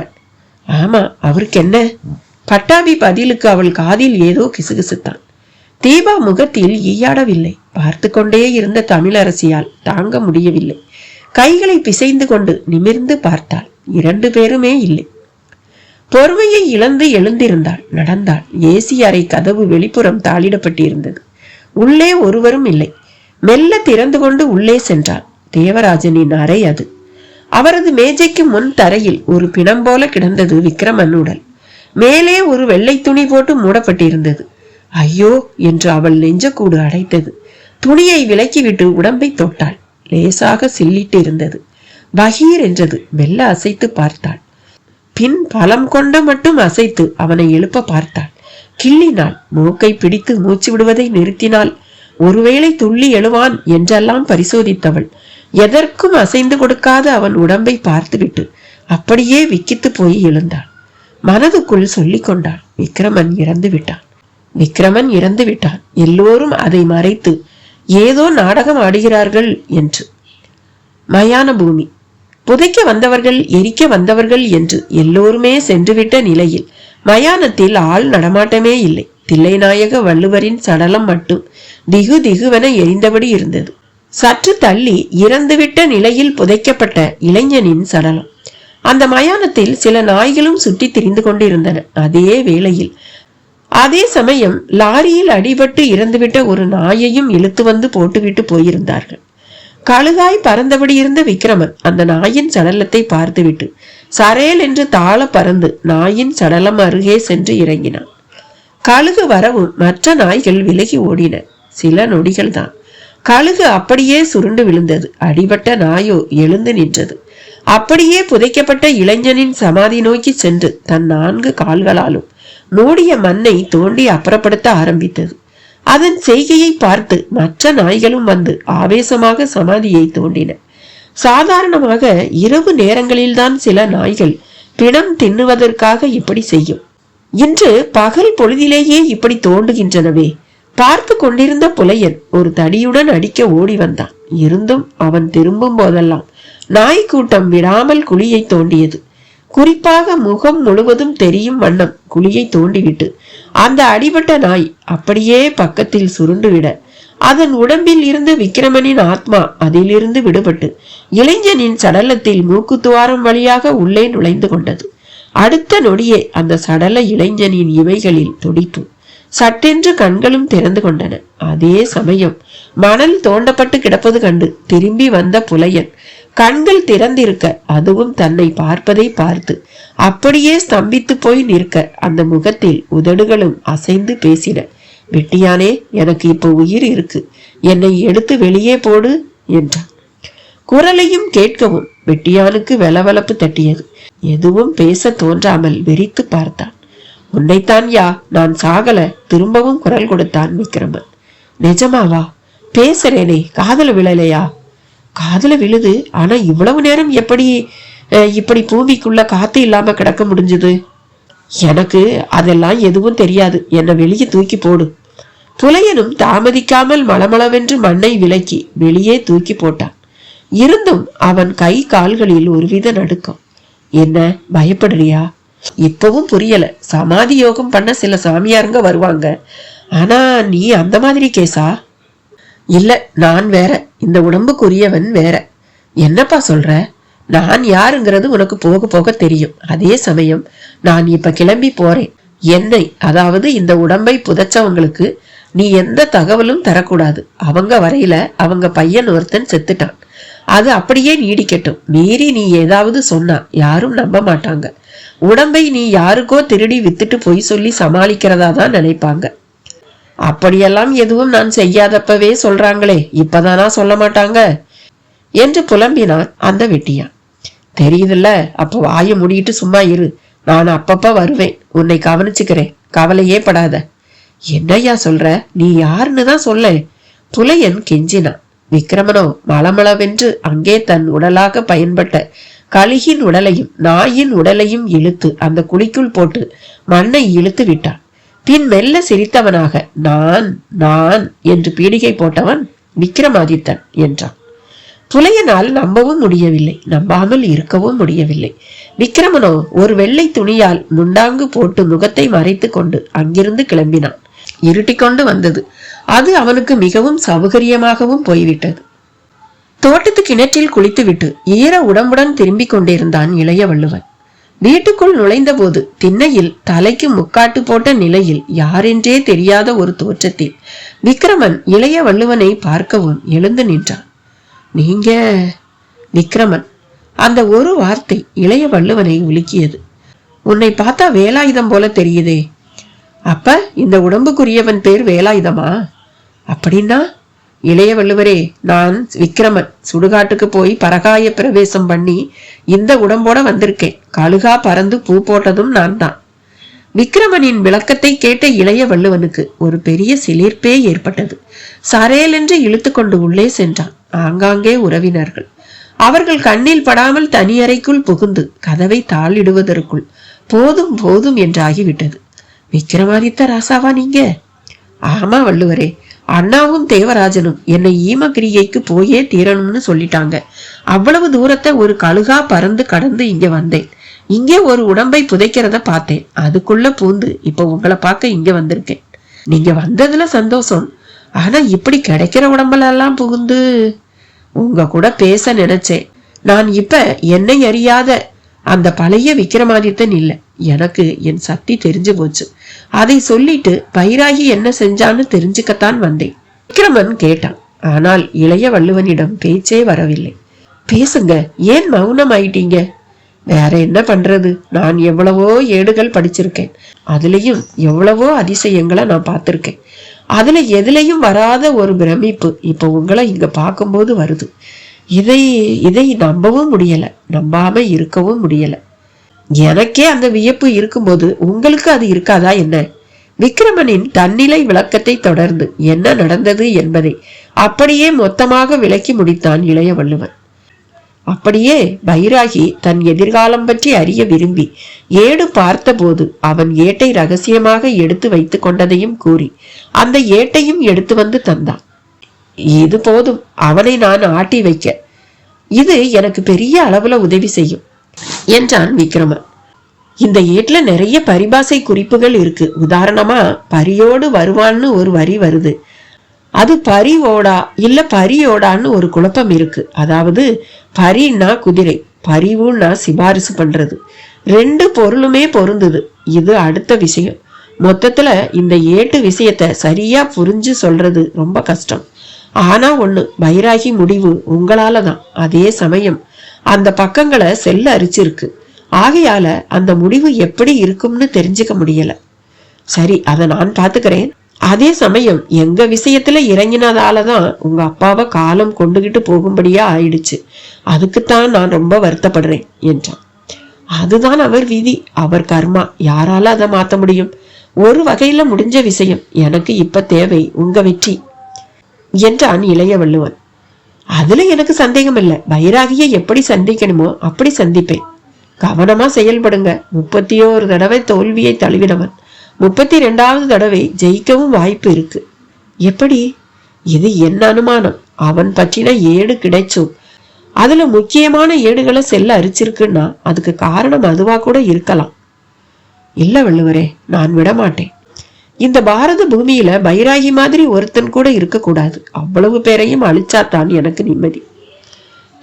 ஆமா, அவருக்கு என்ன? பட்டாபி பதிலுக்கு அவள் காதில் ஏதோ கிசுகிசுத்தான். தீபா முகத்தில் ஈயாடவில்லை. பார்த்து கொண்டே இருந்த தமிழரசியால் தாங்க முடியவில்லை. கைகளை பிசைந்து கொண்டு நிமிர்ந்து பார்த்தாள். 2 பேருமே இல்லை. பொறுமையை இழந்து எழுந்திருந்தாள். நடந்தாள். ஏசி அறை கதவு வெளிப்புறம் தாளிடப்பட்டிருந்தது. உள்ளே ஒருவரும் இல்லை. மெல்ல திறந்து கொண்டு உள்ளே சென்றாள். தேவராஜனின் அறை அது. அவரது மேஜைக்கு முன் தரையில் ஒரு பிணம் போல கிடந்தது விக்கிரமன் உடல். மேலே ஒரு வெள்ளை துணி போட்டு மூடப்பட்டிருந்தது. ஐயோ என்று அவள் நெஞ்சக்கூடு அடைத்தது. துணியை விலக்கிவிட்டு உடம்பை தொட்டாள். லேசாக சில்லிட்டு இருந்தது. பகீர் என்றது. மெல்ல அசைத்து பார்த்தாள். பின் பலம் கொண்ட மட்டும் அசைத்து அவனை எழுப்ப பார்த்தாள். கிள்ளினாள். மூக்கை பிடித்து மூச்சு விடுவதை நிறுத்தினாள். ஒருவேளை துள்ளி எழுவான் என்றெல்லாம் பரிசோதித்தவள் எதற்கும் அசைந்து கொடுக்காத அவன் உடம்பை பார்த்துவிட்டு அப்படியே விக்கித்து போய் எழுந்தாள். மனதுக்குள் சொல்லிக் கொண்டாள், விக்கிரமன் இறந்து விட்டான், விக்கிரமன் இறந்து விட்டான். எல்லோரும் அதை மறைத்து ஏதோ நாடகம் ஆடுகிறார்கள் என்று. மயான பூமி. புதைக்க வந்தவர்கள், எரிக்க வந்தவர்கள் என்று எல்லோருமே சென்றுவிட்ட நிலையில் மயானத்தில் ஆள் நடமாட்டமே இல்லை. தில்லைநாயக வள்ளுவரின் சடலம் மட்டும் திகு திகுவென எரிந்தபடி இருந்தது. சற்று தள்ளி இறந்துவிட்ட நிலையில் புதைக்கப்பட்ட இளைஞனின் சடலம். அந்த மயானத்தில் சில நாய்களும் சுற்றி திரிந்து கொண்டிருந்தன. அதே வேளையில் அதே சமயம் லாரியில் அடிபட்டு இறந்துவிட்ட ஒரு நாயையும் இழுத்து வந்து போட்டுவிட்டு போயிருந்தார்கள். கழுகாய் பறந்தபடி இருந்த விக்கிரமன் அந்த நாயின் சடலத்தை பார்த்துவிட்டு சரேல் என்று தாழ பறந்து நாயின் சடலம் அருகே சென்று இறங்கினான். கழுகு வரவும் மற்ற நாய்கள் விலகி ஓடின. சில நொடிகள் தான். கழுகு அப்படியே சுருண்டு விழுந்தது. அடிபட்ட நாயோ எழுந்து நின்றது. அப்படியே புதைக்கப்பட்ட இளைஞனின் சமாதி நோக்கி சென்று தன் 4 கால்களாலும் மூடிய மண்ணை தோண்டி அப்புறப்படுத்த ஆரம்பித்தது. அதன் செய்கையை பார்த்து மற்ற நாய்களும் வந்து ஆவேசமாக சமாதியை தோண்டின. சாதாரணமாக இரவு நேரங்களில்தான் சில நாய்கள் பிணம் தின்னுவதற்காக இப்படி செய்யும். இன்று பகல் பொழுதிலேயே இப்படி தோண்டுகின்றனவே. பார்த்து கொண்டிருந்த புலையன் ஒரு தடியுடன் அடிக்க ஓடி வந்தான். இருந்தும் அவன் திரும்பும் போதெல்லாம் நாய் கூட்டம் விடாமல் குழியை தோண்டியது. குறிப்பாக முகம் முழுவதும் தெரியும் வண்ணம் குழியை தோண்டிவிட்டு அந்த அடிபட்ட நாய் அப்படியே பக்கத்தில் சுருண்டுவிட அதன் உடம்பில் இருந்து விக்கிரமனின் ஆத்மா அதிலிருந்து விடுபட்டு இளைஞனின் சடலத்தில் மூக்குத்துவாரம் வழியாக உள்ளே நுழைந்து கொண்டது. அடுத்த நொடியே அந்த சடல இளைஞனின் இவைகளில் துடிப்பு. சட்டென்று கண்களும் திறந்து கொண்டன. அதே சமயம் மணல் தோண்டப்பட்டு கிடப்பது கண்டு திரும்பி வந்த புலையன் கண்கள் திறந்திருக்க, அதுவும் தன்னை பார்ப்பதை பார்த்து அப்படியே ஸ்தம்பித்து போய் நிற்க, அந்த முகத்தில் உதடுகளும் அசைந்து பேசின. வெட்டியானே, எனக்கு இப்போ உயிர் இருக்கு, என்னை எடுத்து வெளியே போடு என்றான். குரலையும் கேட்கவும் வெட்டியானுக்கு வெலவலப்பு தட்டியது. எதுவும் பேச தோன்றாமல் வெறித்து பார்த்தான். உன்னைத்தான் யா, நான் சாகல, திரும்பவும் குரல் கொடுத்தான் விக்கிரமன். நிஜமாவா? பேசுறேனே, காதல விழலையா? காதல விழுது. ஆனா இவ்வளவு நேரம் இப்படி பூமிக்குள்ள காத்து இல்லாம கிடக்க முடிஞ்சது? எனக்கு அதெல்லாம் எதுவும் தெரியாது, என்னை வெளியே தூக்கி போடு. புலையனும் தாமதிக்காமல் மளமளவென்று மண்ணை விலக்கி வெளியே தூக்கி போட்டான். இருந்தும் அவன் கை கால்களில் ஒருவித நடுக்கம். என்ன, பயப்படுறியா? இப்பவும் புரியல. சமாதி யோகம் பண்ண சில சாமியாருங்க வருவாங்க, ஆனா நீ அந்த மாதிரி கேசா? இல்ல, நான் வேற, இந்த உடம்புக்குரியவன் வேற. என்னப்பா சொல்ற? நான் யாருங்கிறது உனக்கு போக போக தெரியும். அதே சமயம் நான் இப்ப கிளம்பி போறேன். என்னை, அதாவது இந்த உடம்பை புதைச்சவங்களுக்கு நீ எந்த தகவலும் தரக்கூடாது. அவங்க வரையில அவங்க பையன் ஒருத்தன் செத்துட்டான். அது அப்படியே நீடிக்கட்டும். மீறி நீ ஏதாவது சொன்னா யாரும் நம்ப மாட்டாங்க. உடம்பை நீ யாருக்கோ திருடி வித்துட்டு போய் சொல்லி சமாளிக்கிறதா தான் நினைப்பாங்க. அப்படியெல்லாம் எதுவும் நான் செய்யாதப்பவே சொல்றாங்களே, இப்பதானா சொல்ல மாட்டாங்க என்று புலம்பினான் அந்த வெட்டியான். தெரியுதுல்ல, அப்ப வாயை மூடிட்டு சும்மா இரு. நான் அப்பப்ப வருவேன், உன்னை கவனிச்சுக்கிறேன், கவலையே படாத. என்னையா சொல்ற? நீ யாருன்னு தான் சொல்ல. புலையன் கெஞ்சினான். விக்கிரமனோ மளமளவென்று அங்கே தன் உடலாக பயன்பட்ட கழுகின் உடலையும் நாயின் உடலையும் இழுத்து அந்த குழிக்குள் போட்டு மண்ணை இழுத்து விட்டான். பின் மெல்ல சிரித்தவனாக நான் நான் என்று பீடிகை போட்டவன் விக்கிரமாதித்தன் என்றான். புலையனால் நம்பவும் முடியவில்லை, நம்பாமல் இருக்கவும் முடியவில்லை. விக்கிரமனோ ஒரு வெள்ளை துணியால் முண்டாங்கு போட்டு முகத்தை மறைத்து கொண்டு அங்கிருந்து கிளம்பினான். இருட்டிக்கொண்டு வந்தது. அது அவனுக்கு மிகவும் சௌகரியமாகவும் போய்விட்டது. தோட்டத்து கிணற்றில் குளித்துவிட்டு ஈர உடம்புடன் திரும்பிக் கொண்டிருந்தான் இளைய வள்ளுவன். வீட்டுக்குள் நுழைந்த போது திண்ணையில் தலைக்கு முக்காட்டு போட்ட நிலையில் யாரென்றே தெரியாத ஒரு தோற்றத்தில் விக்கிரமன் இளைய வள்ளுவனை பார்க்கவும் எழுந்து நின்றான். நீங்க? விக்கிரமன். அந்த ஒரு வார்த்தை இளைய வள்ளுவனை உலுக்கியது. உன்னை பார்த்தா வேலாயுதம் போல தெரியுதே. அப்ப இந்த உடம்புக்குரியவன் பேர் வேலாயுதமா? அப்படின்னா இளைய வள்ளுவரே, நான் விக்கிரமன். சுடுகாட்டுக்கு போய் பரகாய பிரவேசம் பண்ணி இந்த உடம்போட வந்திருக்கேன். கழுகா பறந்து பூ போட்டதும் நான் தான். விக்கிரமனின் விளக்கத்தை கேட்ட இளைய வள்ளுவனுக்கு ஒரு பெரிய சிலிர்ப்பே ஏற்பட்டது. சரேல் என்று இழுத்து கொண்டு உள்ளே சென்றான். ஆங்காங்கே உறவினர்கள். அவர்கள் கண்ணில் படாமல் தனி அறைக்குள் புகுந்து கதவை தாளிடுவதற்குள் போதும் போதும் என்றாகிவிட்டது. விக்கிரமாதித்த ராசாவா நீங்க? ஆமா வள்ளுவரே, அண்ணாவும் தேவராஜனும் என்னை ஈமகிரிகைக்கு போயே தீரணும்னு சொல்லிட்டாங்க. அவ்வளவு தூரத்தை ஒரு கழுகா பறந்து கடந்து இங்க வந்தேன். இங்கே ஒரு உடம்பை புதைக்கிறத பார்த்தேன். அதுக்குள்ள பூந்து இப்ப உங்களை பார்க்க இங்க வந்திருக்கேன். நீங்க வந்ததுல சந்தோஷம். ஆனா இப்படி கிடைக்கிற உடம்பெல்லாம் புகுந்து உங்க கூட பேச நினைச்சேன். நான் இப்ப என்னை அறியாத அந்த பழைய விக்கிரமாதித்தன் இல்ல. எனக்கு என் சக்தி தெரிஞ்சு போச்சு. அதை சொல்லிட்டு பைராகி என்ன செஞ்சான்னு தெரிஞ்சுக்கத்தான் வந்தேன். விக்கிரமன் கேட்டான். ஆனால் இளைய வள்ளுவனிடம் பேச்சே வரவில்லை. பேசுங்க, ஏன் மௌனம் ஆயிட்டீங்க? வேற என்ன பண்றது? நான் எவ்வளவோ ஏடுகள் படிச்சிருக்கேன். அதுலயும் எவ்வளவோ அதிசயங்களை நான் பார்த்திருக்கேன். அதுல எதுலையும் வராத ஒரு பிரமிப்பு இப்ப உங்களை இங்க பார்க்கும்போது வருது. இதை நம்பவும் முடியல, நம்பாம இருக்கவும் முடியல. எனக்கே அந்த வியப்பு இருக்கும்போது உங்களுக்கு அது இருக்காதா என்ன? விக்கிரமனின் தன்னிலை விளக்கத்தை தொடர்ந்து என்ன நடந்தது என்பதை அப்படியே மொத்தமாக விளக்கி முடித்தான் இளைய வள்ளுவன். அப்படியே பைராகி தன் எதிர்காலம் பற்றி அறிய விரும்பி ஏடு பார்த்த போது அவன் ஏட்டை ரகசியமாக எடுத்து வைத்துக் கொண்டதையும் கூறி அந்த ஏட்டையும் எடுத்து வந்து தந்தான். இது போதும், அவனை நான் ஆட்டி வைக்க. இது எனக்கு பெரிய அளவுல உதவி செய்யும் என்றான் விக்கிரமன். இந்த ஏட்ல நிறைய பரிபாசை குறிப்புகள் இருக்கு. உதாரணமா பரியோடு வருவான்னு ஒரு வரி வருது. அது பரிவோடா இல்ல பரியோடான்னு ஒரு குழப்பம் இருக்கு. அதாவது பரின்னா குதிரை, பரிவுன்னா சிபாரிசு பண்றது. ரெண்டு பொருளுமே பொருந்துது. இது அடுத்த விஷயம். மொத்தத்துல இந்த ஏட்டு விஷயத்த சரியா புரிஞ்சு சொல்றது ரொம்ப கஷ்டம். ஆனா ஒண்ணு, பைராகி முடிவு உங்களாலதான். அதே சமயம் அந்த பக்கங்களை செல்ல அரிச்சிருக்கு. ஆகையால அந்த முடிவு எப்படி இருக்கும்னு தெரிஞ்சுக்க முடியல. சரி, அதை நான் பாத்துக்கிறேன். அதே சமயம் எங்க விஷயத்துல இறங்கினதாலதான் உங்க அப்பாவை காலம் கொண்டுகிட்டு போகும்படியா ஆயிடுச்சு. அதுக்குத்தான் நான் ரொம்ப வருத்தப்படுறேன் என்றான். அதுதான் அவர் விதி, அவர் கர்மா. யாரால அதை மாத்த முடியும்? ஒரு வகையில முடிஞ்ச விஷயம். எனக்கு இப்ப தேவை உங்க வெற்றி என்றான் இளைய வள்ளுவன். அதுல எனக்கு சந்தேகம் இல்லை. பைராகியை எப்படி சந்திக்கணுமோ அப்படி சந்திப்பேன். கவனமா செயல்படுங்க. 31 தடவை தோல்வியை தழுவினவன் 32வது தடவை ஜெயிக்கவும் வாய்ப்பு இருக்கு. எப்படி? இது என்ன அனுமானம். அவன் பற்றின ஏடு கிடைச்சும் அதுல முக்கியமான ஏடுகளை செல்ல அரிச்சிருக்குன்னா அதுக்கு காரணம் அதுவா கூட இருக்கலாம். இல்ல வள்ளுவரே, நான் விடமாட்டேன். இந்த பாரத பூமியில பைராகி மாதிரி ஒருத்தன் கூட இருக்கக்கூடாது. அவ்வளவு பேரையும் அழிச்சாத்தான் எனக்கு நிம்மதி.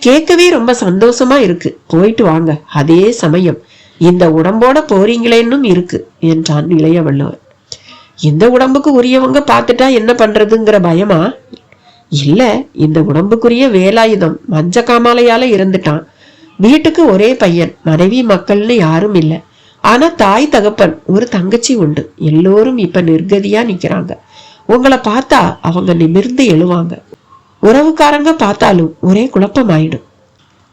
கேட்கவே ரொம்ப சந்தோஷமா இருக்கு. போயிட்டு வாங்க. அதே சமயம் இந்த உடம்போட போறீங்களேன்னும் இருக்கு என்றான் இளைய வள்ளுவன். இந்த உடம்புக்கு உரியவங்க பார்த்துட்டா என்ன பண்றதுங்கிற பயமா? இல்ல, இந்த உடம்புக்குரிய வேலாயுதம் மஞ்ச காமாலையால இருந்துட்டான். வீட்டுக்கு ஒரே பையன், மனைவி மக்கள்னு யாரும் இல்லை. ஆனா தாய் தகப்பன் ஒரு தங்கச்சி உண்டு. எல்லோரும் இப்ப நிர்கதியா நிக்கிறாங்க. உங்களை பார்த்தா அவங்க நிமிர்ந்து எழுவாங்க. உறவுக்காரங்க பார்த்தாலும் ஒரே குழப்பமாயிடும்.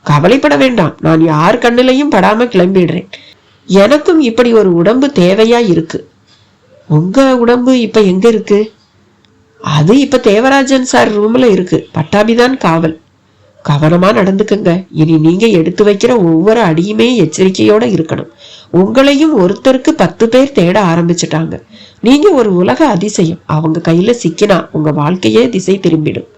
கவலைப்பட வேண்டாம், நான் யார் கண்ணிலையும் படாம கிளம்பிடுறேன். எனக்கும் இப்படி ஒரு உடம்பு தேவையா இருக்கு. உங்க உடம்பு இப்ப எங்க இருக்கு? அது இப்ப தேவராஜன் சார் ரூம்ல இருக்கு. பட்டாபிதான் காவல். கவனமா நடந்துக்குங்க. இனி நீங்க எடுத்து வைக்கிற ஒவ்வொரு அடியுமே எச்சரிக்கையோட இருக்கணும். உங்களையும் ஒருத்தருக்கு 10 பேர் தேட ஆரம்பிச்சுட்டாங்க. நீங்க ஒரு உலக அதிசயம். அவங்க கையில சிக்கினா உங்க வாழ்க்கையே திசை திரும்பிடும்.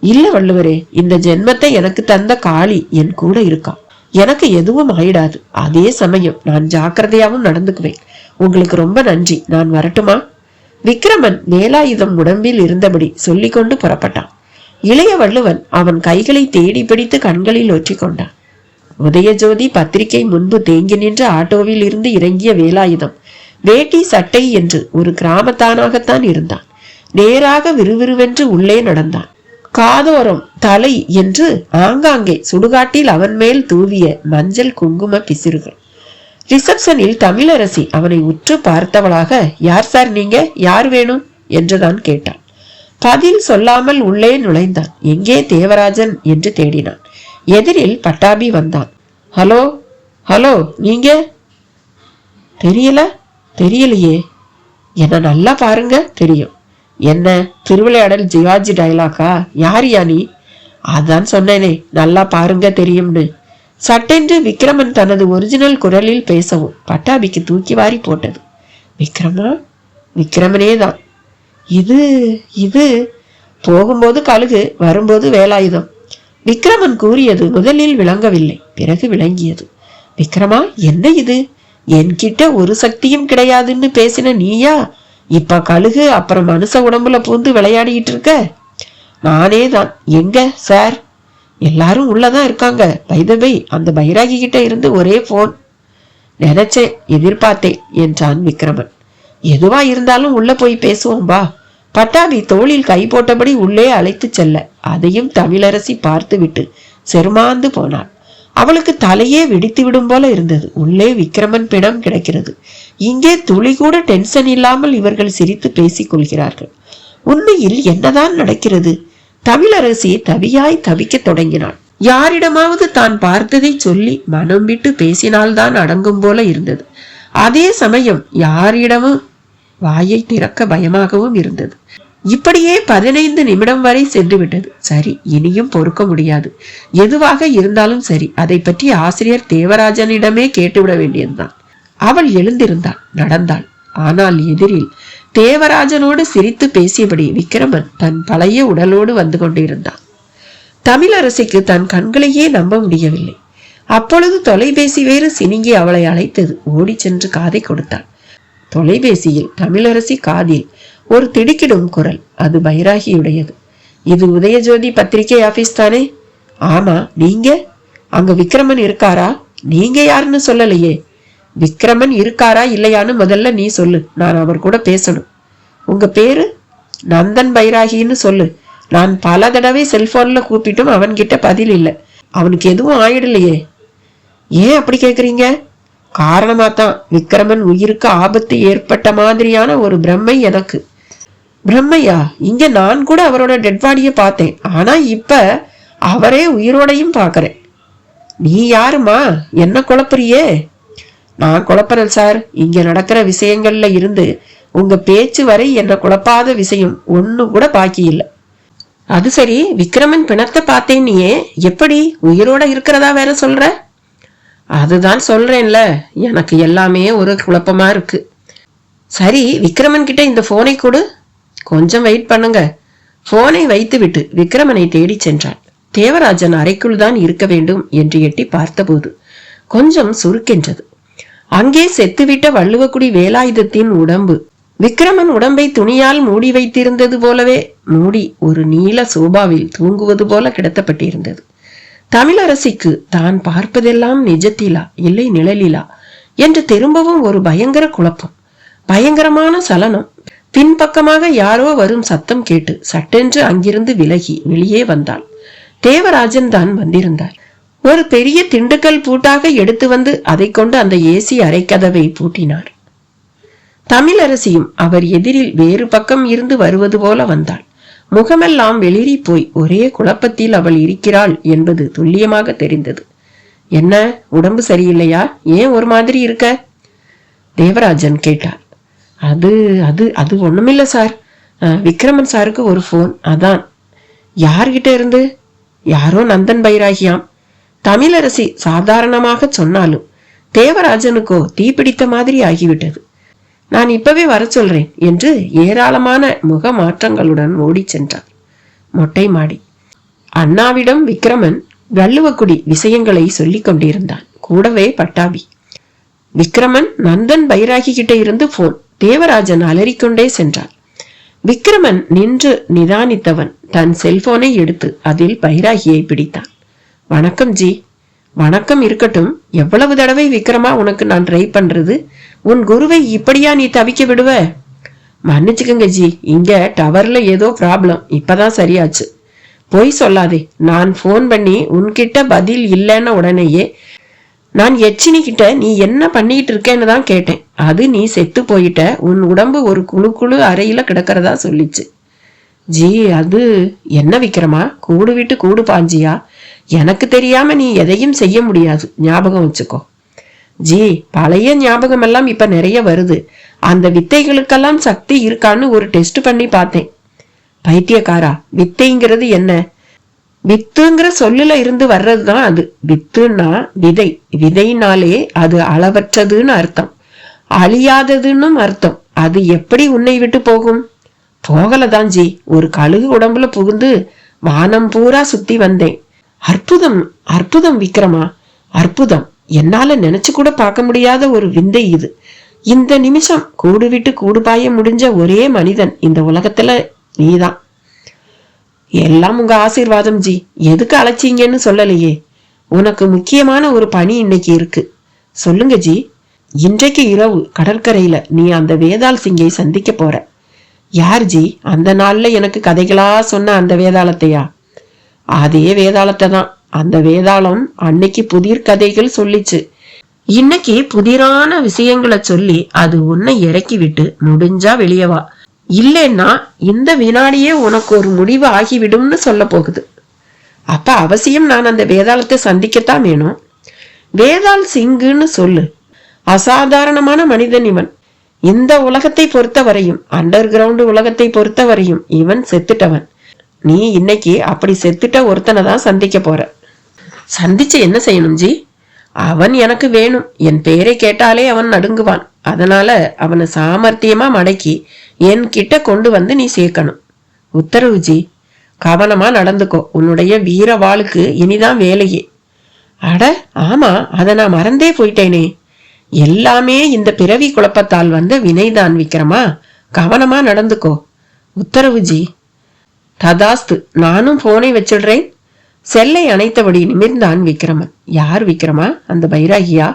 இல்ல வள்ளுவரே, இந்த ஜென்மத்தை எனக்கு தந்த காளி என் கூட இருக்கா. எனக்கு எதுவும் ஆயிடாது. அதே சமயம் நான் ஜாக்கிரதையாவும் நடந்துக்குவேன். உங்களுக்கு ரொம்ப நன்றி. நான் வரட்டுமா? விக்கிரமன் வேலாயுதம் உடம்பில் இருந்தபடி சொல்லிக்கொண்டு புறப்பட்டான். இளைய வள்ளுவன் அவன் கைகளை தேடி பிடித்து கண்களில் ஒற்றி கொண்டான். உதயஜோதி பத்திரிகை முன்பு தேங்கி நின்ற ஆட்டோவில் இருந்து இறங்கிய வேலாயுதம் வேட்டி சட்டை என்று ஒரு கிராமத்தானாகத்தான் இருந்தான். நேராக விறுவிறுவென்று உள்ளே நடந்தான். காதோரம் தலை என்று ஆங்காங்கே சுடுகாட்டில் அவன் மேல் தூவிய மஞ்சள் குங்கும பிசிறுகள். ரிசப்ஷனில் தமிழரசி அவனை உற்று பார்த்தவளாக, யார் சார் நீங்க, யார் வேணும் என்றுதான் கேட்டான். பதில் சொல்லாமல் உள்ளே நுழைந்தான். எங்கே தேவராஜன் என்று தேடினான். எதிரில் பட்டாபி வந்தான். ஹலோ ஹலோ, நீங்க? தெரியலையே. என்ன நல்லா பாருங்க, தெரியும். என்ன திருவிளையாடல் ஜிவாஜி டைலாக்கா? யாரியா நீ? அதான் சொன்னேனே, நல்லா பாருங்க தெரியும்னு. சட்டென்று விக்ரமன் தனது ஒரிஜினல் குரலில் பேசவும் பட்டாபிக்கு தூக்கி வாரி போட்டது. விக்ரமனே தான். இது போகும்போது கழுகு, வரும்போது வேலாயுதம். விக்ரமன் கூறியது முதலில் விளங்கவில்லை, பிறகு விளங்கியது. விக்ரமா, என்ன இது? என்கிட்ட ஒரு சக்தியும் கிடையாதுன்னு பேசின நீயா இப்ப கழுகு, அப்புறம் மனுஷ உடம்புல பூந்து விளையாடிட்டு இருக்க? நானே தான். எங்க சார்? எல்லாரும் உள்ளதான் இருக்காங்க. பைதபை, அந்த பைராகி கிட்ட இருந்து ஒரே போன். நினைச்சேன், எதிர்பார்த்தேன் என்றான் விக்ரமன். எதுவா இருந்தாலும் உள்ள போய் பேசுவோம் வா. பட்டாபி தோளில் கை போட்டபடி உள்ளே அழைத்து செல்ல அதையும் தமிழரசி பார்த்து விட்டு செருமாந்து போனாள். அவளுக்கு தலையே வெடித்து விடும் போல இருந்தது. உள்ளே விக்ரமன் பிணம் கிடக்கிறது. இங்கே துளி கூட டென்ஷன் இல்லாமல் இவர்கள் சிரித்து பேசிக் கொள்கிறார்கள். உண்மையில் என்னதான் நடக்கிறது? தமிழரசி தவியாய் தவிக்க தொடங்கினாள். யாரிடமாவது தான் பார்த்ததை சொல்லி மனம் விட்டு பேசினால்தான் அடங்கும் போல இருந்தது. அதே சமயம் யாரிடமும் வாயை திறக்க பயமாகவும் இருந்தது. இப்படியே 15 நிமிடம் வரை சென்று விட்டது. சரி, இனியும் பொறுக்க முடியாது. எதுவாக இருந்தாலும் சரி, அதை பற்றி ஆசிரியர் தேவராஜனிடமே கேட்டுவிட வேண்டியதுதான். அவள் எழுந்திருந்தாள், நடந்தாள். ஆனால் எதிரில் தேவராஜனோடு சிரித்து பேசியபடி விக்ரமன் தன் பழைய உடலோடு வந்து கொண்டிருந்தான். தமிழரசிக்கு தன் கண்களையே நம்ப முடியவில்லை. அப்பொழுது தொலைபேசி வேறு சினிங்கி அவளை அழைத்தது. ஓடி சென்று காதை கொடுத்தாள். தொலைபேசியில் தமிழரசி காதில் ஒரு திடுக்கிடும் குரல். அது பைராகியுடையது. இது உதயஜோதி பத்திரிகை ஆபீஸ் தானே? ஆமா, நீங்க? அங்க விக்ரமன் இருக்காரா? நீங்க யாருன்னு சொல்லலையே. விக்ரமன் இருக்காரா இல்லையான்னு முதல்ல நீ சொல்லு, நான் அவர் கூட பேசணும். உங்க பேரு? நந்தன் பைராகின்னு சொல்லு. நான் பல தடவை செல்போன்ல கூப்பிட்டும் அவன்கிட்ட பதில் இல்லை. அவனுக்கு எதுவும் ஆயிடலையே. ஏன் அப்படி கேக்குறீங்க? காரணமாத்தான், விக்ரமன் உயிருக்கு ஆபத்து ஏற்பட்ட மாதிரியான ஒரு பிரம்மை எனக்கு. பிரம்மையா? இங்க நான் கூட அவரோட டெட் பாடிய பார்த்தேன். ஆனா இப்ப அவரே உயிரோடையும் பாக்குறேன். நீ யாருமா? என்ன குழப்பறியே? நான் குழப்பறேன் சார். இங்க நடக்கிற விஷயங்கள்ல இருந்து உங்க பேச்சு வரை என்ன குழப்பாத விஷயம் ஒண்ணு கூட பாக்கி இல்லை. அது சரி, விக்ரமன் பிணத்தை பார்த்தேன் நீயே, எப்படி உயிரோட இருக்கிறதா வேற சொல்ற? அதுதான் சொல்றேன்ல, எனக்கு எல்லாமே ஒரு குழப்பமா இருக்கு. சரி, விக்ரமன் கிட்ட இந்த போனை கொடு. கொஞ்சம் வெயிட் பண்ணுங்க. போனை வைத்து விட்டு விக்ரமனை தேடி சென்றாள். தேவராஜன் அறைக்குள் தான் இருக்க வேண்டும் என்று எட்டி பார்த்தபோது கொஞ்சம் சுருக்கென்றது. அங்கே செத்துவிட்ட வள்ளுவக்குடி வேலாயுதத்தின் உடம்பு விக்ரமன் உடம்பை துணியால் மூடி வைத்திருந்தது போலவே மூடி ஒரு நீல சோபாவில் தூங்குவது போல கிடத்தப்பட்டிருந்தது. தமிழரசிக்கு தான் பார்ப்பதெல்லாம் நிஜத்திலா இல்லை நிழலிலா என்று திரும்பவும் ஒரு பயங்கர குழப்பம், பயங்கரமான சலனம். பின்பக்கமாக யாரோ வரும் சத்தம் கேட்டு சட்டென்று அங்கிருந்து விலகி வெளியே வந்தாள். தேவராஜன் தான் வந்திருந்தார். ஒரு பெரிய திண்டுக்கல் பூட்டாக எடுத்து வந்து அதை கொண்டு அந்த ஏசி அறைக்கதவை பூட்டினார். தமிழரசியும் அவர் எதிரில் வேறு பக்கம் இருந்து வருவது போல வந்தாள். முகமெல்லாம் வெளிரி போய் ஒரே குழப்பத்தில் அவள் இருக்கிறாள் என்பது துல்லியமாக தெரிந்தது. என்ன, உடம்பு சரியில்லையா? ஏன் ஒரு மாதிரி இருக்க? தேவராஜன் கேட்டார். அது அது அது ஒண்ணுமில்ல சார். விக்ரமன் சாருக்கு ஒரு போன். அதான். யார்கிட்ட இருந்து? யாரோ நந்தன் பைராகியாம். தமிழரசி சாதாரணமாக சொன்னாலும் தேவராஜனுக்கோ தீப்பிடித்த மாதிரி ஆகிவிட்டது. நான் இப்பவே வர சொல்றேன் என்று ஏராளமான முக மாற்றங்களுடன் ஓடி சென்றார். மொட்டை மாடி. அண்ணாவிடம் விக்ரமன் வள்ளுவக்குடி விஷயங்களை சொல்லிக் கொண்டிருந்தான். கூடவே பட்டாபி. விக்ரமன் நந்தன் பைராகி கிட்ட இருந்து போன். தேவராஜன் அலறிக்கொண்டே சென்றார். விக்ரமன் நின்று நிதானித்தவன் தன் செல்போனை எடுத்து அதில் பைராகியை பிடித்தான். வணக்கம் ஜி. வணக்கம் இருக்கட்டும். எவ்வளவு தடவை விக்ரமா உனக்கு நான் ட்ரை பண்றது? உன் குருவை இப்படியா நீ தவிக்க விடுவ? மன்னிச்சுக்கங்க ஜி, இங்க டவர்ல ஏதோ ப்ராப்ளம், இப்பதான் சரியாச்சு. போய் சொல்லாதே. நான் போன் பண்ணி உன்கிட்ட பதில் இல்லைன்ன உடனேயே நான் எச்சினி கிட்ட நீ என்ன பண்ணிட்டு இருக்கேன்னு தான் கேட்டேன். அது நீ செத்து போயிட்ட, உன் உடம்பு ஒரு குழு குழு அறையில கிடக்கிறதா சொல்லிச்சு. ஜி, அது என்ன விக்ரமா, கூடு விட்டு கூடு பாஞ்சியா? எனக்கு தெரியாம நீ எதையும் செய்ய முடியாது, ஞாபகம் வச்சுக்கோ. ஜி, பழைய ஞாபகம் எல்லாம் இப்ப நிறைய வருது. அந்த வித்தைகளுக்கெல்லாம் சக்தி இருக்கான்னு ஒரு டெஸ்ட் பண்ணி பார்த்தேன். பைத்தியக்காரா, வித்தைங்கிறது என்ன? வித்துங்கிற சொல்லுல இருந்து வர்றதுதான் அது. வித்துன்னா விதை, விதைனாலே அது அளவற்றதுன்னு அர்த்தம், அழியாததுன்னு அர்த்தம். அது எப்படி உன்னை விட்டு போகும்? போகலதான் ஜி. ஒரு கழுகு உடம்புல புகுந்து வானம் பூரா சுத்தி வந்தேன். அற்புதம், அற்புதம் விக்ரமா, அற்புதம். என்னால நினைச்சு கூட பார்க்க முடியாத ஒரு விந்தை இது. இந்த நிமிஷம் கூடு விட்டு கூடு பாய முடிஞ்ச ஒரே மனிதன் இந்த உலகத்துல நீதான். எல்லாம் உங்க ஆசீர்வாதம் ஜி. எதுக்கு அழைச்சிங்கன்னு சொல்லலையே. உனக்கு முக்கியமான ஒரு பணி இன்னைக்கு இருக்கு. சொல்லுங்க ஜி. இன்றைக்கு இரவு கடற்கரையில நீ அந்த வேதாள் சிங்கை சந்திக்க போற. யார் ஜி? அந்த நாள்ல எனக்கு கதைகளா சொன்ன அந்த வேதாளத்தையா? அதே வேதாளத்தை தான். அந்த வேதாளம் அன்னைக்கு புதிர் கதைகள் சொல்லிச்சு. இன்னைக்கு புதிரான விஷயங்களை சொல்லி அது உன்னை இறக்கி விட்டு முடிஞ்சா வெளியே வா, இல்லைன்னா இந்த வினாடியே உனக்கு ஒரு முடிவு ஆகிவிடும்னு சொல்ல போகுது. அப்ப அவசியம் நான் அந்த வேதாளத்தை சந்திக்கத்தான் வேணும். வேதாள் சிங்குன்னு சொல்லு. அசாதாரணமான மனிதன் இவன். இந்த உலகத்தை பொறுத்த வரையும், அண்டர் கிரவுண்ட் உலகத்தை பொறுத்த வரையும் இவன் செத்துட்டவன். நீ இன்னைக்கு அப்படி செத்துட்ட ஒருத்தனை தான் சந்திக்க போற. சந்திச்சு என்ன செய்யணும் ஜி? அவன் எனக்கு வேணும். என் பேரை கேட்டாலே அவன் நடுங்குவான். அதனால அவனை சாமர்த்தியமா மடக்கி என் கிட்ட கொண்டு வந்து நீ சேர்க்கணும். உத்தரவு ஜி. கவனமா நடந்துக்கோ. உன்னுடைய வீர வாளுக்கு இனிதான் வேலையே. அட ஆமா, அதை நான் மறந்தே போயிட்டேனே. எல்லாமே இந்த பிறவி குழப்பத்தால் வந்த வினைதான் விக்ரமா. கவனமா நடந்துக்கோ. உத்தரவு ஜி. ததாஸ்து. நானும் போனை வச்சிடுறேன். செல்லை அணைத்தபடி நிமிர்ந்தான் விக்ரமன். யார் விக்ரமா? அந்த பைராகியா?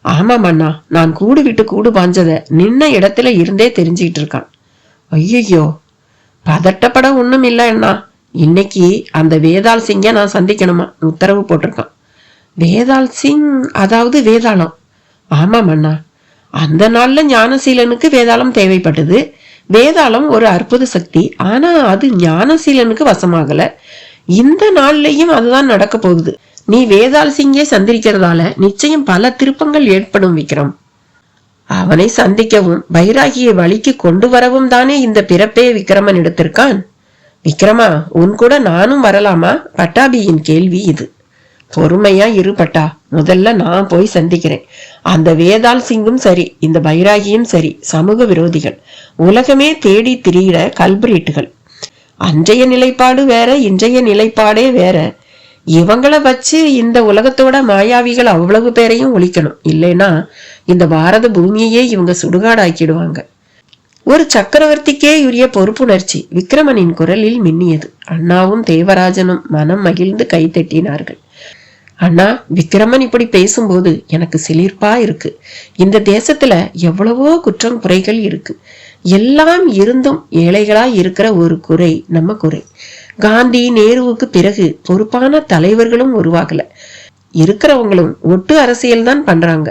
ஆமாம் அண்ணா, நான் கூடு விட்டு கூடு பாஞ்சத நின்ன இடத்துல இருந்தே தெரிஞ்சுக்கிட்டு இருக்கான். ஐயோ, பதட்டப்பட ஒண்ணும் இல்ல அண்ணா. இன்னைக்கு அந்த வேதாள் சிங்க நான் சந்திக்கணுமா உத்தரவு போட்டிருக்கான். வேதாள் சிங், அதாவது வேதாளம். ஆமாம் அண்ணா, அந்த நாள்ல ஞானசீலனுக்கு வேதாளம் தேவைப்பட்டது. வேதாளம் ஒரு அற்புத சக்தி. ஆனா அது ஞானசீலனுக்கு வசமாகல. இந்த நாள்லயும் அதுதான் நடக்க போகுது. நீ வேதாள் சிங்கை சந்திக்கிறதால நிச்சயம் பல திருப்பங்கள் ஏற்படும் விக்ரம். அவனை சந்திக்கவும் பைராகியை வழிக்கு கொண்டு வரவும் தானே இந்த பிறப்பே விக்ரமன் எடுத்திருக்கான். விக்ரமா, உன் கூட நானும் வரலாமா? பட்டாபியின் கேள்வி இது. பொறுமையா இரு பட்டா. முதல்ல நான் போய் சந்திக்கிறேன். அந்த வேதாள் சிங்கும் சரி, இந்த பைராகியும் சரி, சமூக விரோதிகள். உலகமே தேடி திரியிற கல்பிரீட்டுகள். அன்றைய நிலைப்பாடு வேற, இன்றைய நிலைப்பாடே வேற. இவங்கள வச்சு இந்த உலகத்தோட மாயாவிகள் அவ்வளவு பேரையும் ஒழிக்கணும். இல்லைன்னா இந்த பாரத பூமியையே இவங்க சுடுகாடாக்கிடுவாங்க. ஒரு சக்கரவர்த்திக்கே உரிய பொறுப்புணர்ச்சி விக்ரமனின் குரலில் மின்னியது. அண்ணாவும் தேவராஜனும் மனம் மகிழ்ந்து கை தட்டினார்கள். அண்ணா, விக்ரமன் இப்படி பேசும்போது எனக்கு சிலிர்ப்பா இருக்கு. இந்த தேசத்துல எவ்வளவோ குற்றம் குறைகள் இருக்கு. எல்லாம் இருந்தும் ஏழைகளா இருக்கிற ஒரு குறை நம்ம குறை. காந்தி நேருவுக்கு பிறகு பொறுப்பான தலைவர்களும் உருவாகல. இருக்கிறவங்களும் ஒட்டு அரசியல் தான் பண்றாங்க.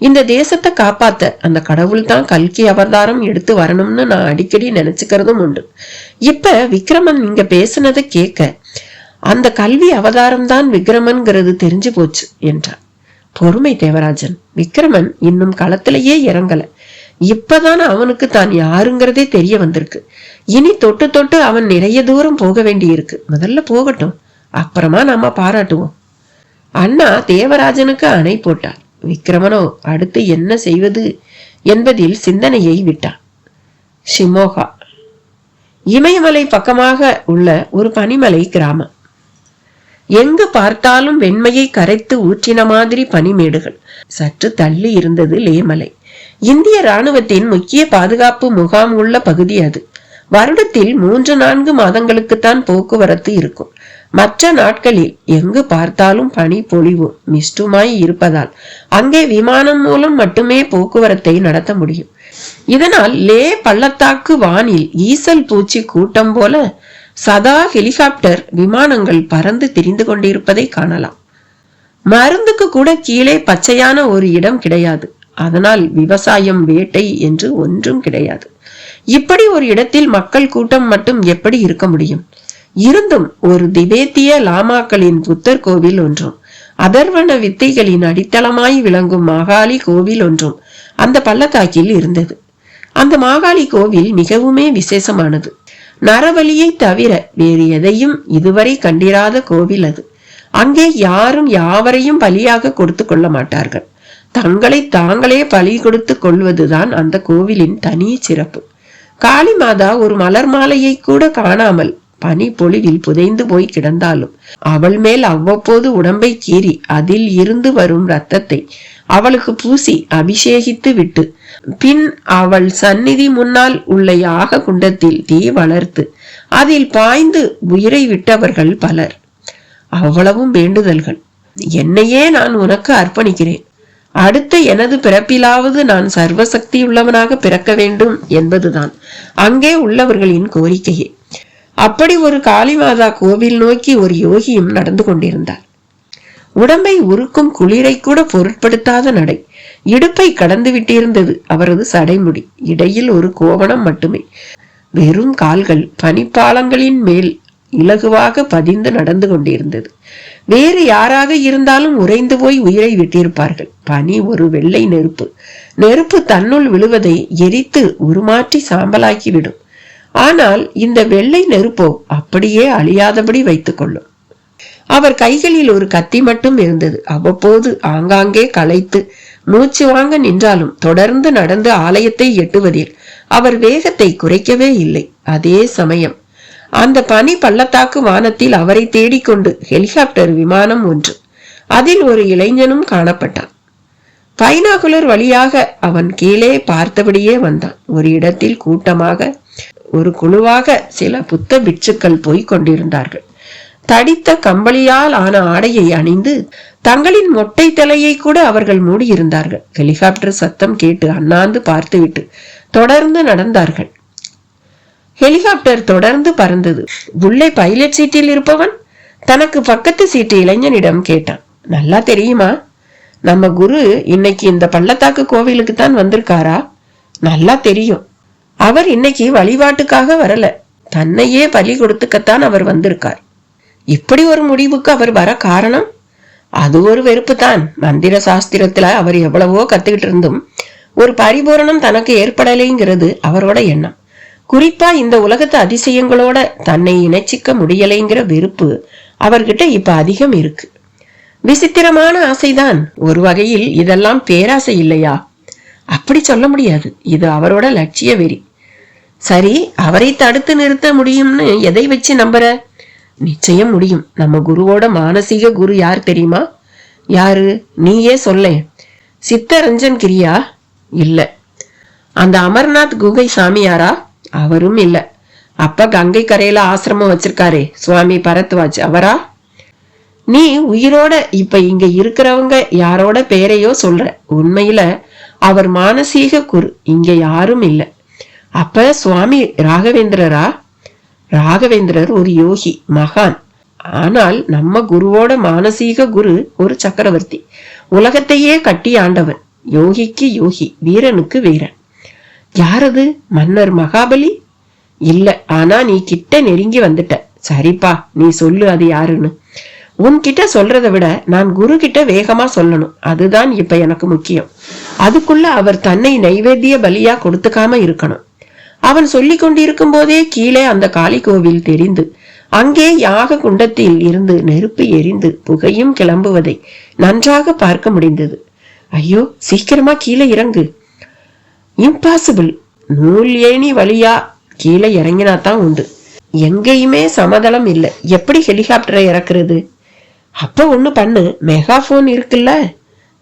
இந்த தேசத்தை காப்பாத்த அந்த கடவுள் தான் கல்கி அவதாரம் எடுத்து வரணும்னு நான் அடிக்கடி நினைச்சுக்கிறதும் உண்டு. இப்ப விக்ரமன் இங்க பேசுனதை கேட்க அந்த கல்வி அவதாரம் தான் விக்ரமன்கிறது தெரிஞ்சு போச்சு என்றார். பொறுமை தேவராஜன். விக்ரமன் இன்னும் களத்திலேயே இறங்கல. இப்பதான் அவனுக்கு தான் யாருங்கிறதே தெரிய வந்திருக்கு. இனி தொட்டு தொட்டு அவன் நிறைய தூரம் போக வேண்டி இருக்கு. முதல்ல போகட்டும், அப்புறமா நாம பாராட்டுவோம். அண்ணா தேவராஜனுக்கு அணை போட்டார். விக்ரமனோ அடுத்து என்ன செய்வது என்பதில் சிந்தனையை விட்டான். ஷிமோகா இமயமலை பக்கமாக உள்ள ஒரு பனிமலை கிராமம். எங்கு பார்த்தாலும் வெண்மையை கரைத்து ஊற்றின மாதிரி பனிமேடுகள். சற்று தள்ளி இருந்தது லேமலை. இந்திய ராணுவத்தின் முக்கிய பாதுகாப்பு முகாம் உள்ள பகுதி அது. வருடத்தில் 3-4 மாதங்களுக்குத்தான் போக்குவரத்து இருக்கும். மற்ற நாட்களில் எங்கு பார்த்தாலும் பனி பொழிவும் மிஸ்டுமாய் இருப்பதால் அங்கே விமானம் மூலம் மட்டுமே போக்குவரத்தை நடத்த முடியும். இதனால் லே பள்ளத்தாக்கு வானில் ஈசல் பூச்சி கூட்டம் போல சதா ஹெலிகாப்டர் விமானங்கள் பறந்து திரிந்து கொண்டிருப்பதை காணலாம். மருந்துக்கு கூட கீழே பச்சையான ஒரு இடம் கிடையாது. அதனால் விவசாயம், வேட்டை என்று ஒன்றும் கிடையாது. இப்படி ஒரு இடத்தில் மக்கள் கூட்டம் மட்டும் எப்படி இருக்க முடியும்? இருந்தும் ஒரு திபேத்திய லாமாக்களின் புத்தர் கோவில் ஒன்றும், அதர்வன வித்தைகளின் அடித்தளமாய் விளங்கும் மாகாளி கோவில் ஒன்றும் அந்த பள்ளத்தாக்கில் இருந்தது. அந்த மாகாளி கோவில் மிகவுமே விசேஷமானது. நரபலியை தவிர வேறு எதையும் இதுவரை கண்டிராத கோவில் அது. அங்கே யாரும் யாவரையும் பலியாக கொடுத்து கொள்ள மாட்டார்கள். தங்களை தாங்களே பலி கொடுத்து கொள்வதுதான் அந்த கோவிலின் தனி சிறப்பு. காளி மாதா ஒரு மலர் மாலையை கூட காணாமல் பனி பொழிவில் புதைந்து போய் கிடந்தாலும் அவள் மேல் அவ்வப்போது உடம்பை கீறி அதில் இருந்து வரும் இரத்தத்தை அவளுக்கு பூசி அபிஷேகித்து விட்டு பின் அவள் சந்நிதி முன்னால் உள்ள யாக குண்டத்தில் தீ வளர்த்து அதில் பாய்ந்து உயிரை விட்டவர்கள் பலர். அவ்வளவும் வேண்டுதல்கள். என்னையே நான் உனக்கு அர்ப்பணிக்கிறேன். அடுத்த எனது பிறப்பிலாவது நான் சர்வசக்தி உள்ளவனாக பிறக்க வேண்டும் என்பதுதான் அங்கே உள்ளவர்களின் கோரிக்கையே. அப்படி ஒரு காளிமாதா கோவில் நோக்கி ஒரு யோகியும் நடந்து கொண்டிருந்தார். உடம்பை உருக்கும் குளிரை கூட பொருட்படுத்தாத நடை. இடுப்பை கடந்து விட்டிருந்தது அவரது சடைமுடி. இடையில் ஒரு கோவணம் மட்டுமே. வெறும் கால்கள் பனிப்பாலங்களின் மேல் இலகுவாக பதிந்து நடந்து கொண்டிருந்தது. வேறு யாராக இருந்தாலும் உறைந்து போய் உயிரை விட்டிருப்பார்கள். பனி ஒரு வெள்ளை நெருப்பு. நெருப்பு தன்னுள் விழுவதை எரித்து உருமாற்றி சாம்பலாக்கிவிடும். ஆனால் இந்த வெள்ளை நெருப்போ அப்படியே அழியாதபடி வைத்துக் கொள்ளும். அவர் கைகளில் ஒரு கத்தி மட்டும் இருந்தது. அவ்வப்போது ஆங்காங்கே களைத்து மூச்சு வாங்க நின்றாலும் தொடர்ந்து நடந்து ஆலயத்தை எட்டுவதில் அவர் வேகத்தை குறைக்கவே இல்லை. அதே சமயம் அந்த பனி பள்ளத்தாக்கு வானத்தில் அவரை தேடிக்கொண்டு ஹெலிகாப்டர் விமானம் ஒன்று, அதில் ஒரு இளைஞனும் காணப்பட்டான். பைனாகுலர் வழியாக அவன் கீழே பார்த்தபடியே வந்தான். ஒரு இடத்தில் கூட்டமாக ஒரு குழுவாக சில புத்த பிட்சுக்கள் போய்க் கொண்டிருந்தார்கள். தடித்த கம்பளியால் ஆன ஆடையை அணிந்து தங்களின் மொட்டை தலையை கூட அவர்கள் மூடியிருந்தார்கள். ஹெலிகாப்டர் சத்தம் கேட்டு அண்ணாந்து பார்த்துவிட்டு தொடர்ந்து நடந்தார்கள். ஹெலிகாப்டர் தொடர்ந்து பறந்தது. உள்ளே பைலட் சீட்டில் இருப்பவன் தனக்கு பக்கத்து சீட்டு இளைஞனிடம் கேட்டான், நல்லா தெரியுமா, நம்ம குரு இன்னைக்கு இந்த பள்ளத்தாக்கு கோவிலுக்கு தான் வந்திருக்காரா? நல்லா தெரியும். அவர் இன்னைக்கு வழிபாட்டுக்காக வரல, தன்னையே பலி கொடுத்துக்கத்தான் அவர் வந்திருக்கார். இப்படி ஒரு முடிவுக்கு அவர் வர காரணம்? அது ஒரு வெறுப்பு தான். மந்திர சாஸ்திரத்துல அவர் எவ்வளவோ கத்துக்கிட்டு இருந்தும் ஒரு பரிபூரணம் தனக்கு ஏற்படலைங்கிறது அவரோட எண்ணம். குறிப்பா இந்த உலகத்து அதிசயங்களோட தன்னை இணைச்சிக்க முடியலைங்கிற வெறுப்பு அவர்கிட்ட இப்ப அதிகம் இருக்கு. விசித்திரமான ஆசைதான். ஒரு வகையில் இதெல்லாம் பேராசை இல்லையா? அப்படி சொல்ல முடியாது. இது அவரோட லட்சிய வெறி. சரி, அவரை தடுத்து நிறுத்த முடியும்னு எதை வச்சு நம்புற? நிச்சயம் முடியும். நம்ம குருவோட மானசீக குரு யார் தெரியுமா? யாரு? நீயே சொல்ல. சித்தரஞ்சன் கிரியா? இல்ல. அந்த அமர்நாத் குகை சாமியாரா? அவரும் இல்ல. அப்ப கங்கை கரையில ஆசிரமம் வச்சிருக்காரே சுவாமி பரத்வாஜ், அவரா? நீ உயிரோட இப்ப இங்க இருக்கிறவங்க யாரோட பேரையோ சொல்ற. உண்மையில அவர் மானசீக குரு, இங்க யாரும் இல்ல. அப்ப சுவாமி ராகவேந்திரரா? ராகவேந்திரர் ஒரு யோகி, மகான். ஆனால் நம்ம குருவோட மானசீக குரு ஒரு சக்கரவர்த்தி, உலகத்தையே கட்டி ஆண்டவன். யோகிக்கு யோகி, வீரனுக்கு வீரன். யாரது? மன்னர் மகாபலி? இல்ல. ஆனா நீ கிட்ட நெருங்கி வந்துட்ட. சரிப்பா, நீ சொல்லு அது யாருன்னு. உன்கிட்ட சொல்றதை விட நான் குரு கிட்ட வேகமா சொல்லணும். அதுதான் இப்ப எனக்கு முக்கியம். அதுக்குள்ள அவர் தன்னை நைவேத்திய பலியா கொடுத்துக்காம இருக்கணும். அவன் சொல்லி கொண்டிருக்கும் போதே கீழே அந்த காளி கோவில் தெரிந்து அங்கே யாக குண்டத்தில் இருந்து நெருப்பு எரிந்து புகையும் கிளம்புவதை நன்றாக பார்க்க முடிந்தது. ஐயோ, சீக்கிரமா கீழே இறங்கு. இம்பாசிபிள். நூல் ஏணி வழியா கீழே இறங்கினாதான் உண்டு. எங்கேயுமே சமதளம் இல்லை. எப்படி ஹெலிகாப்டரை இறக்குறது? அப்ப ஒண்ணு பண்ணு, மெகாபோன் இருக்குல்ல,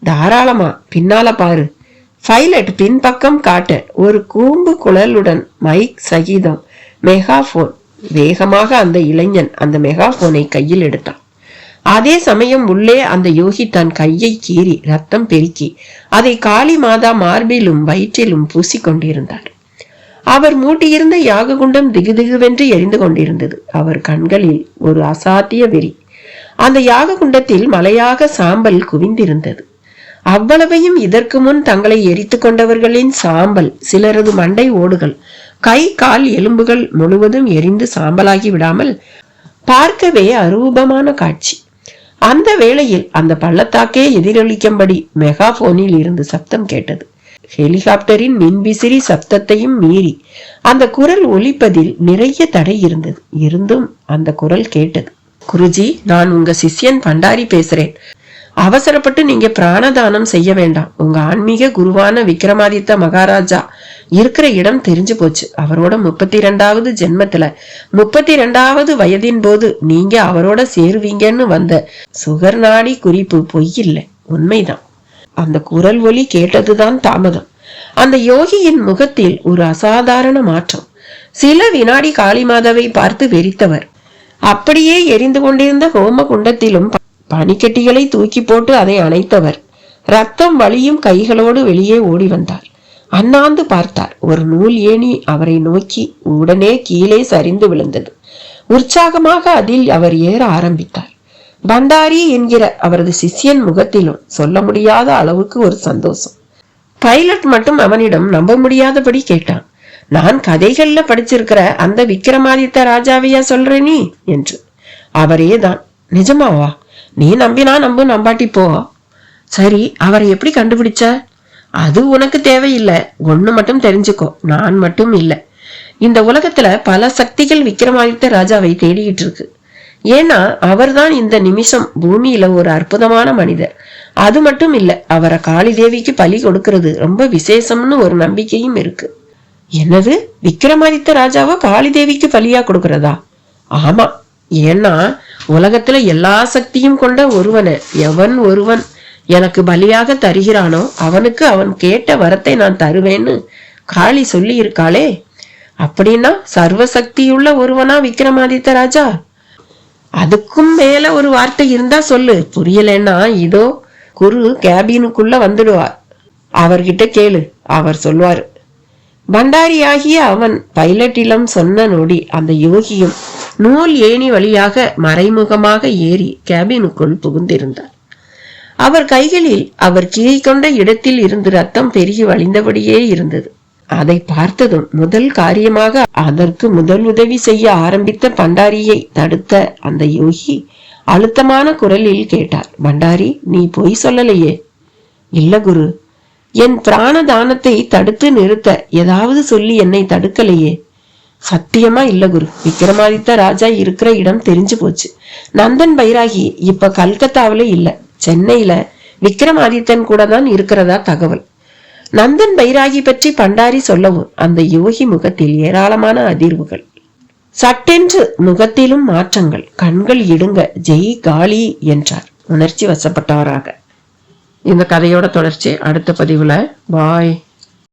தாராளமா பின்னால பாரு. பைலட் பின்பக்கம் காட்ட ஒரு கூம்பு குழலுடன் மைக் சகிதம் மெகாபோன். வேகமாக அந்த இளைஞன் அந்த மெகாபோனை கையில் எடுத்தான். அதே சமயம் உள்ளே அந்த யோகி தன் கையை கீறி ரத்தம் பெருக்கி அதை காளி மாதா மார்பிலும் வயிற்றிலும் பூசிக்கொண்டிருந்தார். அவர் மூட்டியிருந்த யாக குண்டம் திகுதிகுவென்று எரிந்து கொண்டிருந்தது. அவர் கண்களில் ஒரு அசாத்திய வெறி. அந்த யாக குண்டத்தில் மலையாக சாம்பல் குவிந்திருந்தது. அவ்வளவையும் இதற்கு முன் தங்களை எரித்து கொண்டவர்களின் சாம்பல், சிலரது மண்டை ஓடுகள், கை கால் எலும்புகள் முழுவதும் எரிந்து சாம்பலாகி விடாமல் பார்க்கவே அரூபமான காட்சி. அந்த வேளையில் அந்த பள்ளத்தாக்கே எதிரொலிக்கும்படி மெகாபோனில் இருந்து சப்தம் கேட்டது. ஹெலிகாப்டரின் மின்விசிறி சப்தத்தையும் மீறி அந்த குரல் ஒலிப்பதில் நிறைய தடை இருந்தது. இருந்தும் அந்த குரல் கேட்டது. குருஜி, நான் உங்க சிஷ்யன் பண்டாரி பேசுறேன். அவசரப்பட்டு நீங்க பிராணதானம் செய்ய வேண்டாம். உங்க ஆன்மீக குருவான விக்ரமாதித்த மகாராஜா இருக்கிற இடம் தெரிஞ்சு போச்சு. அவரோட 32வது ஜென்மத்துல 32வது வயதின் போது நீங்க அவரோட சேருவீங்கன்னு வந்த சுகர் நாடி குறிப்பு பொய்யில்லை, உண்மைதான். அந்த குரல் ஒலி கேட்டதுதான் தாமதம். அந்த யோகியின் முகத்தில் ஒரு அசாதாரண மாற்றம். சில வினாடி காளிமாதாவை பார்த்து வெறித்தவர். அப்படியே எரிந்து கொண்டிருந்த ஹோம குண்டத்திலும் பனிக்கட்டிகளை தூக்கி போட்டு அதை அணைத்தவர். ரத்தம் வலியும் கைகளோடு வெளியே ஓடி வந்தார். அண்ணாந்து பார்த்தார். ஒரு நூல் ஏணி அவரை நோக்கி உடனே கீழே சரிந்து விழுந்தது. உற்சாகமாக அதில் அவர் ஏற ஆரம்பித்தார். பண்டாரி என்கிற அவரது சிஷ்யன் முகத்திலும் சொல்ல முடியாத அளவுக்கு ஒரு சந்தோஷம். பைலட் மட்டும் அவனிடம் நம்ப முடியாதபடி கேட்டான், நான் கதைகள்ல படிச்சிருக்கிற அந்த விக்ரமாதித்த ராஜாவையா சொல்ற நீ என்று. அவரேதான். நிஜமாவா? நீ நம்பினா நம்பு, நம்பாட்டி போ. சரி, அவரை எப்படி கண்டுபிடிச்ச? அது உனக்கு தேவையில்லை. ஒண்ணு மட்டும் தெரிஞ்சுக்கோ, நான் மட்டும் இல்லை, இந்த உலகத்துல பல சக்திகள் விக்ரமாதித்த ராஜாவை தேடிட்டு இருக்கு. ஏன்னா அவர்தான் இந்த நிமிஷம் பூமியில ஒரு அற்புதமான மனிதர். அது மட்டும் இல்ல, அவரை காளி தேவிக்கு பலி கொடுக்கிறது ரொம்ப விசேஷம்னு ஒரு நம்பிக்கையும் இருக்கு. என்னது, விக்ரமாதித்த ராஜாவா காளி தேவிக்கு பலியா கொடுக்கறதா? ஆமா, ஏன்னா உலகத்துல எல்லா சக்தியும் கொண்ட ஒருவனை எவன் ஒருவன் எனக்கு பலியாக தருகிறானோ அவனுக்கு அவன் கேட்ட வரத்தை நான் தருவேன்னு காளி சொல்லி இருக்காளே. அப்படின்னா சர்வசக்தியுள்ள ஒருவனா விக்ரமாதித்த ராஜா? அதுக்கும் மேல ஒரு வார்த்தை இருந்தா சொல்லு. புரியலன்னா இதோ குரு கேபினுக்குள்ள வந்துடுவார், அவர்கிட்ட கேளு, அவர் சொல்வாரு. பண்டாரி ஆகிய அவன் பைலட்டிலம் சொன்ன நொடி அந்த யோகியும் நூல் ஏணி வழியாக மறைமுகமாக ஏறி கேபினுக்குள் புகுந்திருந்தார். அவர் கைகளில் அவர் கீழ் கொண்ட இடத்தில் இருந்து ரத்தம் பெருகி வழிந்தபடியே இருந்தது. அதை பார்த்ததும் முதல் காரியமாக அதற்கு முதல் உதவி செய்ய ஆரம்பித்த பண்டாரியை தடுத்த அந்த யோகி அழுத்தமான குரலில் கேட்டார், பண்டாரி, நீ பொய் சொல்லலையே? இல்ல குரு, என் பிராண தானத்தை தடுத்து நிறுத்த ஏதாவது சொல்லி என்னை தடுக்கலையே. சத்தியமா இல்ல குரு, விக்ரமாதித்த ராஜா இருக்கிற இடம் தெரிஞ்சு போச்சு. நந்தன் பைராகி இப்ப கல்கத்தாவில இல்ல, சென்னையில விக்ரமாதித்தன் கூட தான் இருக்கிறதா தகவல். நந்தன் பைராகி பற்றி பண்டாரி சொல்லவும் அந்த யோகி முகத்தில் ஏராளமான அதிர்வுகள். சட்டென்று முகத்திலும் மாற்றங்கள். கண்கள் இடுங்க, ஜெய் காளி என்றார் உணர்ச்சி வசப்பட்டவராக. இந்த கதையோட தொடர்ச்சி அடுத்த பதிவுல. பாய்.